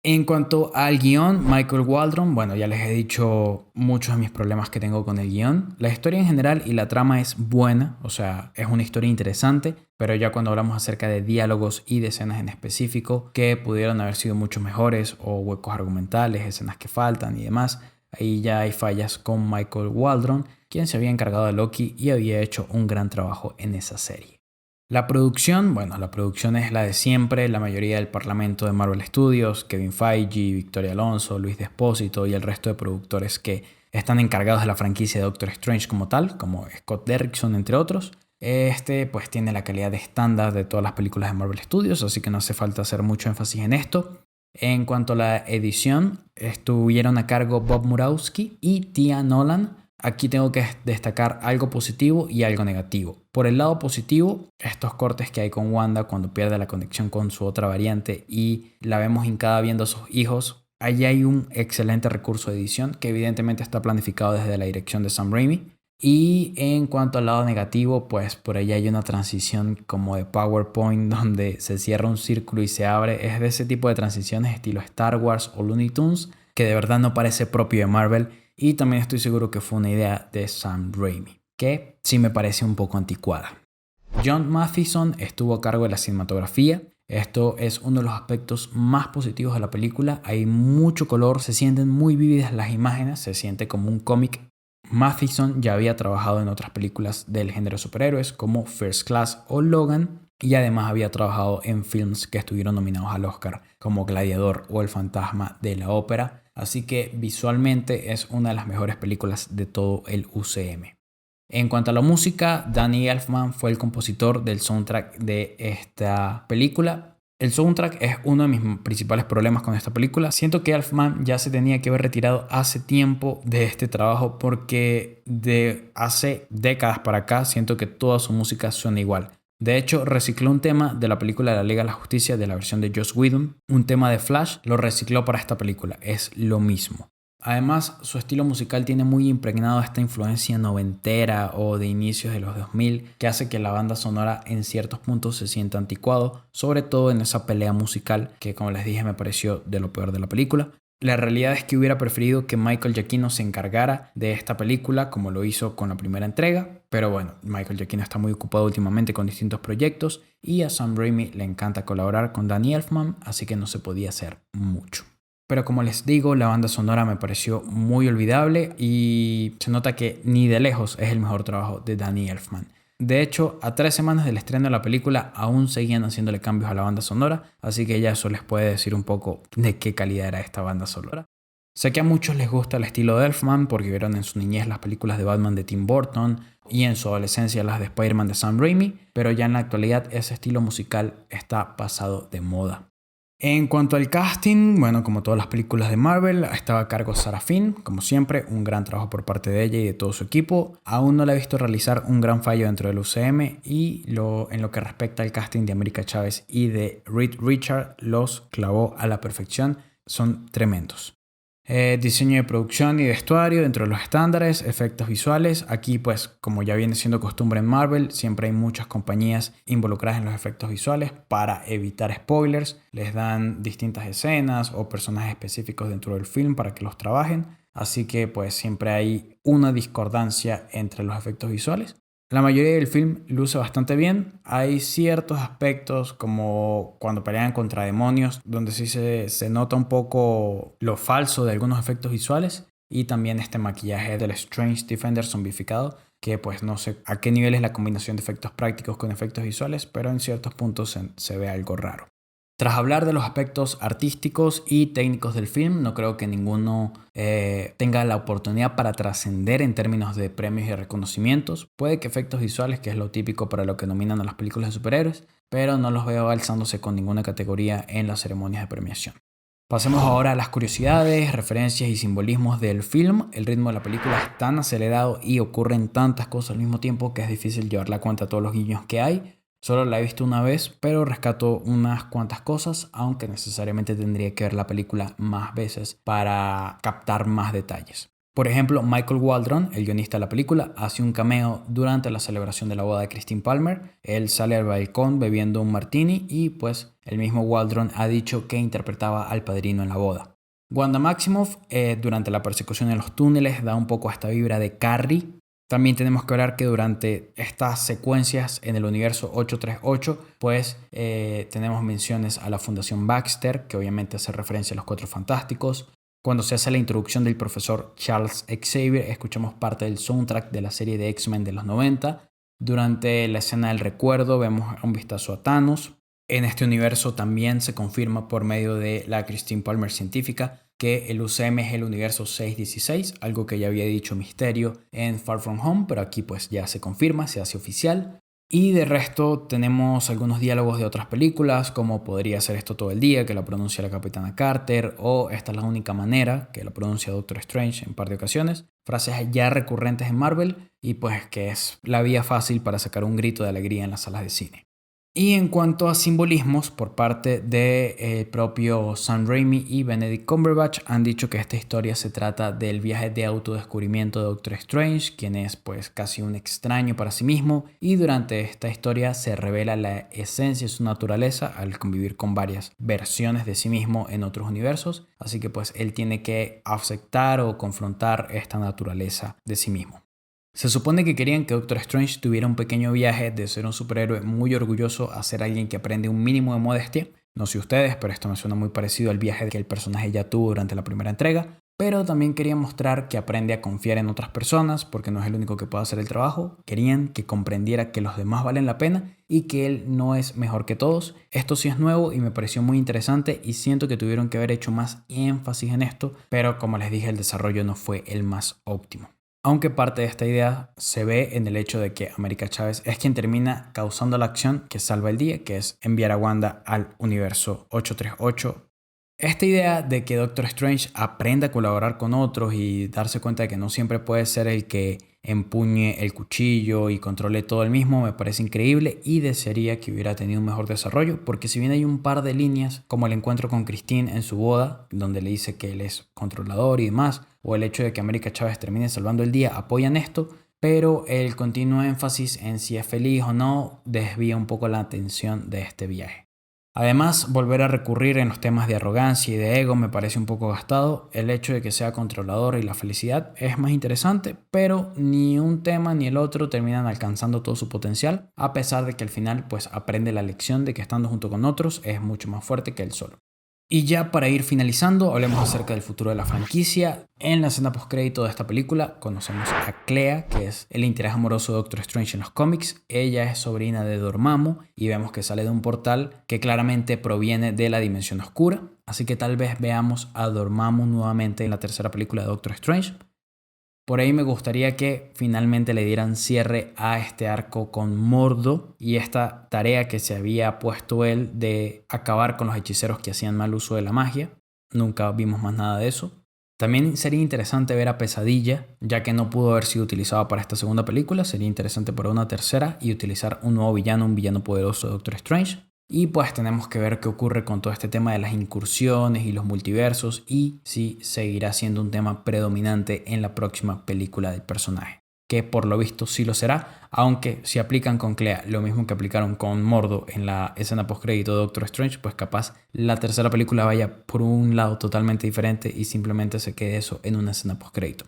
En cuanto al guión, Michael Waldron, bueno, ya les he dicho muchos de mis problemas que tengo con el guión. La historia en general y la trama es buena, o sea, es una historia interesante, pero ya cuando hablamos acerca de diálogos y de escenas en específico que pudieron haber sido mucho mejores o huecos argumentales, escenas que faltan y demás, ahí ya hay fallas con Michael Waldron, quien se había encargado de Loki y había hecho un gran trabajo en esa serie. La producción, bueno, la producción es la de siempre, la mayoría del parlamento de Marvel Studios, Kevin Feige, Victoria Alonso, Luis Despósito y el resto de productores que están encargados de la franquicia de Doctor Strange como tal, como Scott Derrickson entre otros. Pues tiene la calidad de estándar de todas las películas de Marvel Studios, así que no hace falta hacer mucho énfasis en esto. En cuanto a la edición, estuvieron a cargo Bob Murawski y Tia Nolan. aquí tengo que destacar algo positivo y algo negativo. Por el lado positivo, estos cortes que hay con Wanda cuando pierde la conexión con su otra variante y la vemos hincada viendo a sus hijos. Allí hay un excelente recurso de edición que evidentemente está planificado desde la dirección de Sam Raimi. Y en cuanto al lado negativo, pues por ahí hay una transición como de PowerPoint donde se cierra un círculo y se abre. Es de ese tipo de transiciones estilo Star Wars o Looney Tunes que de verdad no parece propio de Marvel. Y también estoy seguro que fue una idea de Sam Raimi, que sí me parece un poco anticuada. John Mathieson estuvo a cargo de la cinematografía. Esto es uno de los aspectos más positivos de la película. Hay mucho color, se sienten muy vívidas las imágenes, se siente como un cómic. Mathieson ya había trabajado en otras películas del género superhéroes como First Class o Logan y además había trabajado en films que estuvieron nominados al Oscar como Gladiador o El Fantasma de la Ópera, así que visualmente es una de las mejores películas de todo el UCM. En cuanto a la música, Danny Elfman fue el compositor del soundtrack de esta película. El soundtrack es uno de mis principales problemas con esta película. Siento que Elfman ya se tenía que haber retirado hace tiempo de este trabajo porque de hace décadas para acá siento que toda su música suena igual. De hecho, recicló un tema de la película de la Liga de la Justicia de la versión de Joss Whedon. Un tema de Flash lo recicló para esta película. Es lo mismo. Además, su estilo musical tiene muy impregnado esta influencia noventera o de inicios de los 2000 que hace que la banda sonora en ciertos puntos se sienta anticuado, sobre todo en esa pelea musical que, como les dije, me pareció de lo peor de la película. La realidad es que hubiera preferido que Michael Giacchino se encargara de esta película como lo hizo con la primera entrega, pero bueno, Michael Giacchino está muy ocupado últimamente con distintos proyectos y a Sam Raimi le encanta colaborar con Danny Elfman, así que no se podía hacer mucho. Pero como les digo, la banda sonora me pareció muy olvidable y se nota que ni de lejos es el mejor trabajo de Danny Elfman. De hecho, a 3 semanas del estreno de la película aún seguían haciéndole cambios a la banda sonora, así que ya eso les puede decir un poco de qué calidad era esta banda sonora. Sé que a muchos les gusta el estilo de Elfman porque vieron en su niñez las películas de Batman de Tim Burton y en su adolescencia las de Spider-Man de Sam Raimi, pero ya en la actualidad ese estilo musical está pasado de moda. En cuanto al casting, bueno, como todas las películas de Marvel, estaba a cargo Sarah Finn, como siempre, un gran trabajo por parte de ella y de todo su equipo. Aún no la he visto realizar un gran fallo dentro del UCM y en lo que respecta al casting de America Chavez y de Reed Richards, los clavó a la perfección, son tremendos. Diseño de producción y vestuario dentro de los estándares, efectos visuales. Aquí pues como ya viene siendo costumbre en Marvel, siempre hay muchas compañías involucradas en los efectos visuales para evitar spoilers. Les dan distintas escenas o personajes específicos dentro del film para que los trabajen. Así que pues siempre hay una discordancia entre los efectos visuales. La mayoría del film luce bastante bien. Hay ciertos aspectos como cuando pelean contra demonios donde sí se nota un poco lo falso de algunos efectos visuales y también este maquillaje del Strange Defender zombificado que pues no sé a qué nivel es la combinación de efectos prácticos con efectos visuales, pero en ciertos puntos se ve algo raro. Tras hablar de los aspectos artísticos y técnicos del film, no creo que ninguno tenga la oportunidad para trascender en términos de premios y reconocimientos. Puede que efectos visuales, que es lo típico para lo que nominan a las películas de superhéroes, pero no los veo alzándose con ninguna categoría en las ceremonias de premiación. Pasemos ahora a las curiosidades, referencias y simbolismos del film. El ritmo de la película es tan acelerado y ocurren tantas cosas al mismo tiempo que es difícil llevar la cuenta a todos los guiños que hay. Solo la he visto una vez, pero rescato unas cuantas cosas, aunque necesariamente tendría que ver la película más veces para captar más detalles. Por ejemplo, Michael Waldron, el guionista de la película, hace un cameo durante la celebración de la boda de Christine Palmer. Él sale al balcón bebiendo un martini y pues el mismo Waldron ha dicho que interpretaba al padrino en la boda. Wanda Maximoff durante la persecución en los túneles da un poco esta vibra de Carrie. También tenemos que hablar que durante estas secuencias en el universo 838, pues tenemos menciones a la Fundación Baxter, que obviamente hace referencia a los Cuatro Fantásticos. Cuando se hace la introducción del profesor Charles Xavier, escuchamos parte del soundtrack de la serie de X-Men de los 90. Durante la escena del recuerdo vemos un vistazo a Thanos. En este universo también se confirma por medio de la Christine Palmer científica que el UCM es el universo 616, algo que ya había dicho Mysterio en Far From Home, pero aquí pues ya se confirma, se hace oficial. Y de resto tenemos algunos diálogos de otras películas, como Podría ser esto todo el día, que la pronuncia la Capitana Carter, o Esta es la única manera, que la pronuncia Doctor Strange en un par de ocasiones. frases ya recurrentes en Marvel y pues que es la vía fácil para sacar un grito de alegría en las salas de cine. Y en cuanto a simbolismos, por parte del propio Sam Raimi y Benedict Cumberbatch han dicho que esta historia se trata del viaje de autodescubrimiento de Doctor Strange, quien es pues casi un extraño para sí mismo, y durante esta historia se revela la esencia de su naturaleza al convivir con varias versiones de sí mismo en otros universos, así que pues él tiene que aceptar o confrontar esta naturaleza de sí mismo. Se supone que querían que Doctor Strange tuviera un pequeño viaje de ser un superhéroe muy orgulloso a ser alguien que aprende un mínimo de modestia. No sé ustedes, pero esto me suena muy parecido al viaje que el personaje ya tuvo durante la primera entrega. Pero también querían mostrar que aprende a confiar en otras personas porque no es el único que puede hacer el trabajo. Querían que comprendiera que los demás valen la pena y que él no es mejor que todos. Esto sí es nuevo y me pareció muy interesante y siento que tuvieron que haber hecho más énfasis en esto, pero como les dije, el desarrollo no fue el más óptimo. Aunque parte de esta idea se ve en el hecho de que América Chávez es quien termina causando la acción que salva el día, que es enviar a Wanda al universo 838. Esta idea de que Doctor Strange aprenda a colaborar con otros y darse cuenta de que no siempre puede ser el que empuñe el cuchillo y controle todo el mismo me parece increíble y desearía que hubiera tenido un mejor desarrollo, porque si bien hay un par de líneas como el encuentro con Christine en su boda donde le dice que él es controlador y demás, o el hecho de que América Chávez termine salvando el día apoyan esto, pero el continuo énfasis en si es feliz o no desvía un poco la atención de este viaje. Además, volver a recurrir en los temas de arrogancia y de ego me parece un poco gastado. El hecho de que sea controlador y la felicidad es más interesante, pero ni un tema ni el otro terminan alcanzando todo su potencial, a pesar de que al final pues aprende la lección de que estando junto con otros es mucho más fuerte que él solo. Y ya para ir finalizando, hablemos acerca del futuro de la franquicia. En la escena postcrédito de esta película conocemos a Clea, que es el interés amoroso de Doctor Strange en los cómics. Ella es sobrina de Dormammu y vemos que sale de un portal que claramente proviene de la Dimensión Oscura. Así que tal vez veamos a Dormammu nuevamente en la tercera película de Doctor Strange. Por ahí me gustaría que finalmente le dieran cierre a este arco con Mordo y esta tarea que se había puesto él de acabar con los hechiceros que hacían mal uso de la magia. Nunca vimos más nada de eso. También sería interesante ver a Pesadilla, ya que no pudo haber sido utilizado para esta segunda película. Sería interesante para una tercera y utilizar un nuevo villano, un villano poderoso de Doctor Strange. Y pues tenemos que ver qué ocurre con todo este tema de las incursiones y los multiversos y si seguirá siendo un tema predominante en la próxima película del personaje, que por lo visto sí lo será, aunque si aplican con Clea lo mismo que aplicaron con Mordo en la escena postcrédito de Doctor Strange, pues capaz la tercera película vaya por un lado totalmente diferente y simplemente se quede eso en una escena postcrédito.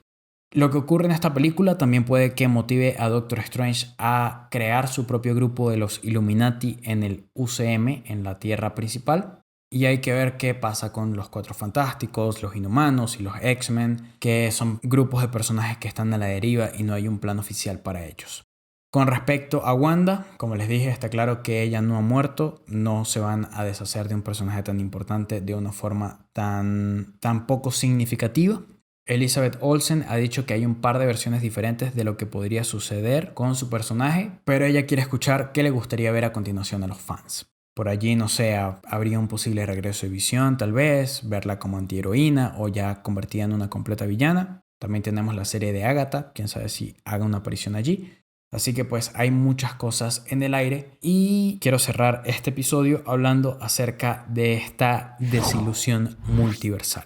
Lo que ocurre en esta película también puede que motive a Doctor Strange a crear su propio grupo de los Illuminati en el UCM, en la Tierra principal. Y hay que ver qué pasa con los Cuatro Fantásticos, los Inhumanos y los X-Men, que son grupos de personajes que están a la deriva y no hay un plan oficial para ellos. Con respecto a Wanda, como les dije, está claro que ella no ha muerto, no se van a deshacer de un personaje tan importante de una forma tan poco significativa. Elizabeth Olsen ha dicho que hay un par de versiones diferentes de lo que podría suceder con su personaje, pero ella quiere escuchar qué le gustaría ver a continuación a los fans. Por allí, no sé, habría un posible regreso de Visión, tal vez, verla como antiheroína o ya convertida en una completa villana. También tenemos la serie de Agatha, quién sabe si haga una aparición allí. Así que pues hay muchas cosas en el aire y quiero cerrar este episodio hablando acerca de esta desilusión multiversal.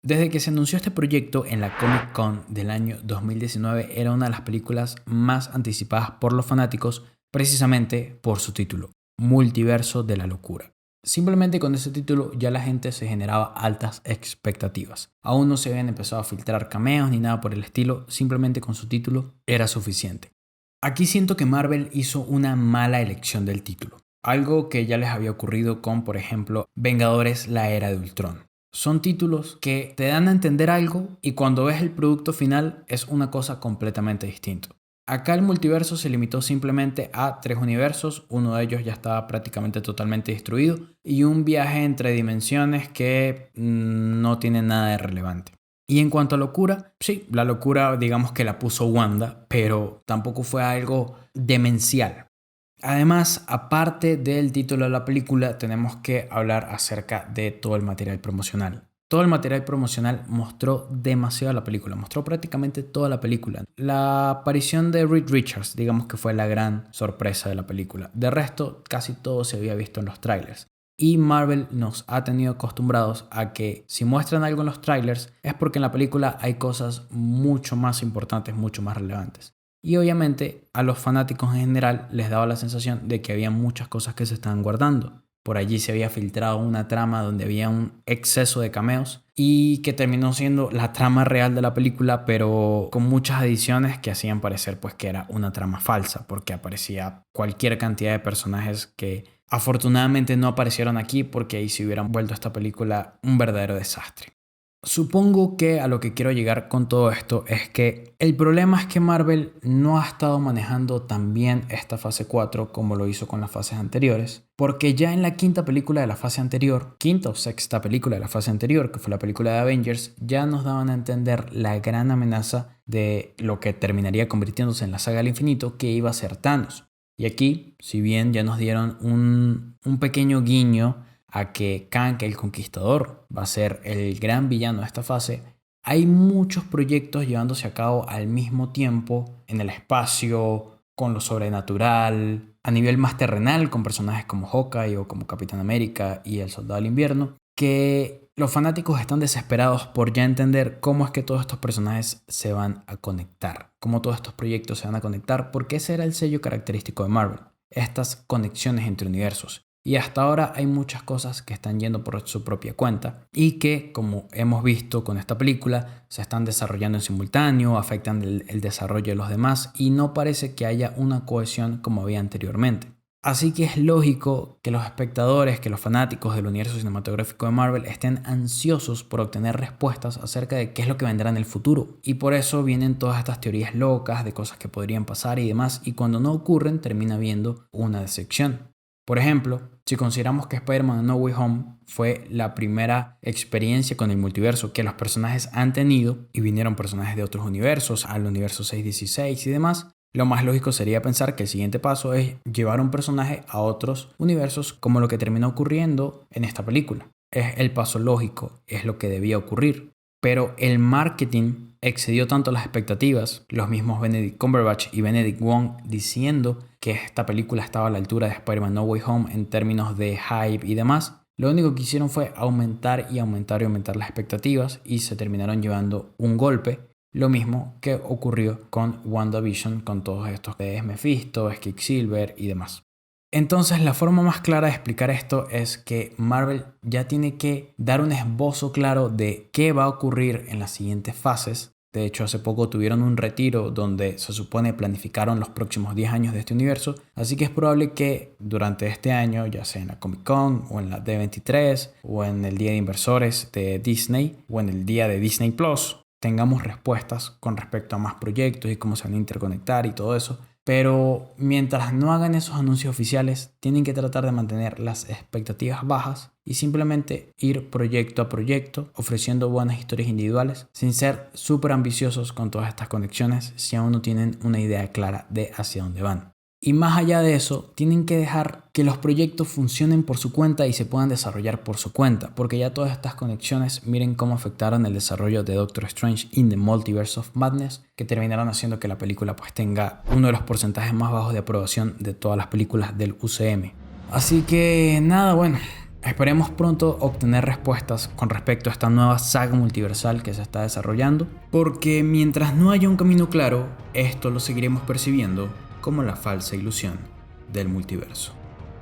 Desde que se anunció este proyecto en la Comic Con del año 2019 era una de las películas más anticipadas por los fanáticos precisamente por su título, Multiverso de la Locura. Simplemente con ese título ya la gente se generaba altas expectativas. Aún no se habían empezado a filtrar cameos ni nada por el estilo, simplemente con su título era suficiente. Aquí siento que Marvel hizo una mala elección del título, algo que ya les había ocurrido con, por ejemplo, Vengadores: La Era de Ultron. Son títulos que te dan a entender algo y cuando ves el producto final es una cosa completamente distinta. Acá el multiverso se limitó simplemente a 3 universos, uno de ellos ya estaba prácticamente totalmente destruido y un viaje entre dimensiones que no tiene nada de relevante. Y en cuanto a locura, sí, la locura digamos que la puso Wanda, pero tampoco fue algo demencial. Además, aparte del título de la película, tenemos que hablar acerca de todo el material promocional. Todo el material promocional mostró demasiado la película, mostró prácticamente toda la película. La aparición de Reed Richards, digamos que fue la gran sorpresa de la película. De resto, casi todo se había visto en los trailers. Y Marvel nos ha tenido acostumbrados a que si muestran algo en los trailers es porque en la película hay cosas mucho más importantes, mucho más relevantes. Y obviamente a los fanáticos en general les daba la sensación de que había muchas cosas que se estaban guardando. Por allí se había filtrado una trama donde había un exceso de cameos y que terminó siendo la trama real de la película, pero con muchas adiciones que hacían parecer pues que era una trama falsa, porque aparecía cualquier cantidad de personajes que afortunadamente no aparecieron aquí, porque ahí se hubieran vuelto esta película un verdadero desastre. Supongo que a lo que quiero llegar con todo esto es que el problema es que Marvel no ha estado manejando tan bien esta fase 4 como lo hizo con las fases anteriores, porque ya en la quinta película de la fase anterior, quinta o sexta película de la fase anterior, que fue la película de Avengers, ya nos daban a entender la gran amenaza de lo que terminaría convirtiéndose en la saga del infinito, que iba a ser Thanos. Y aquí, si bien ya nos dieron un pequeño guiño a que Kang el Conquistador va a ser el gran villano de esta fase, hay muchos proyectos llevándose a cabo al mismo tiempo en el espacio, con lo sobrenatural, a nivel más terrenal, con personajes como Hawkeye o como Capitán América y el Soldado del Invierno, que los fanáticos están desesperados por ya entender cómo es que todos estos personajes se van a conectar, cómo todos estos proyectos se van a conectar, porque ese era el sello característico de Marvel, estas conexiones entre universos. Y hasta ahora hay muchas cosas que están yendo por su propia cuenta y que, como hemos visto con esta película, se están desarrollando en simultáneo, afectan el desarrollo de los demás y no parece que haya una cohesión como había anteriormente. Así que es lógico que los espectadores, que los fanáticos del universo cinematográfico de Marvel estén ansiosos por obtener respuestas acerca de qué es lo que vendrá en el futuro. Y por eso vienen todas estas teorías locas de cosas que podrían pasar y demás, y cuando no ocurren termina habiendo una decepción. Por ejemplo, si consideramos que Spider-Man No Way Home fue la primera experiencia con el multiverso que los personajes han tenido y vinieron personajes de otros universos, al universo 616 y demás, lo más lógico sería pensar que el siguiente paso es llevar un personaje a otros universos como lo que terminó ocurriendo en esta película. Es el paso lógico, es lo que debía ocurrir. Pero el marketing excedió tanto las expectativas, los mismos Benedict Cumberbatch y Benedict Wong diciendo que esta película estaba a la altura de Spider-Man No Way Home en términos de hype y demás. Lo único que hicieron fue aumentar las expectativas y se terminaron llevando un golpe. Lo mismo que ocurrió con WandaVision, con todos estos de Mephisto, Quicksilver y demás. Entonces la forma más clara de explicar esto es que Marvel ya tiene que dar un esbozo claro de qué va a ocurrir en las siguientes fases. De hecho, hace poco tuvieron un retiro donde se supone planificaron los próximos 10 años de este universo, así que es probable que durante este año, ya sea en la Comic Con o en la D23 o en el Día de Inversores de Disney o en el Día de Disney Plus, tengamos respuestas con respecto a más proyectos y cómo se van a interconectar y todo eso. Pero mientras no hagan esos anuncios oficiales, tienen que tratar de mantener las expectativas bajas y simplemente ir proyecto a proyecto, ofreciendo buenas historias individuales, sin ser súper ambiciosos con todas estas conexiones si aún no tienen una idea clara de hacia dónde van. Y más allá de eso, tienen que dejar que los proyectos funcionen por su cuenta y se puedan desarrollar por su cuenta, porque ya todas estas conexiones, miren cómo afectaron el desarrollo de Doctor Strange in the Multiverse of Madness, que terminaron haciendo que la película pues tenga uno de los porcentajes más bajos de aprobación de todas las películas del UCM. Así que nada, bueno, esperemos pronto obtener respuestas con respecto a esta nueva saga multiversal que se está desarrollando, porque mientras no haya un camino claro, esto lo seguiremos percibiendo como la falsa ilusión del multiverso.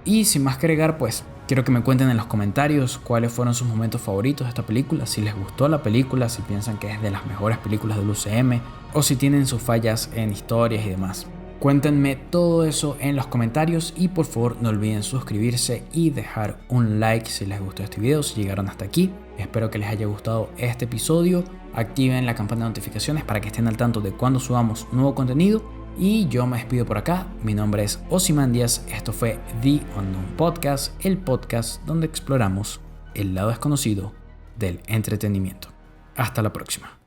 Y sin más que agregar, pues quiero que me cuenten en los comentarios cuáles fueron sus momentos favoritos de esta película, si les gustó la película, si piensan que es de las mejores películas del UCM o si tienen sus fallas en historias y demás. Cuéntenme todo eso en los comentarios y por favor no olviden suscribirse y dejar un like si les gustó este video, si llegaron hasta aquí. Espero que les haya gustado este episodio. Activen la campana de notificaciones para que estén al tanto de cuando subamos nuevo contenido. Y yo me despido por acá. Mi nombre es Ozymandias. Esto fue The Unknown Podcast, el podcast donde exploramos el lado desconocido del entretenimiento. Hasta la próxima.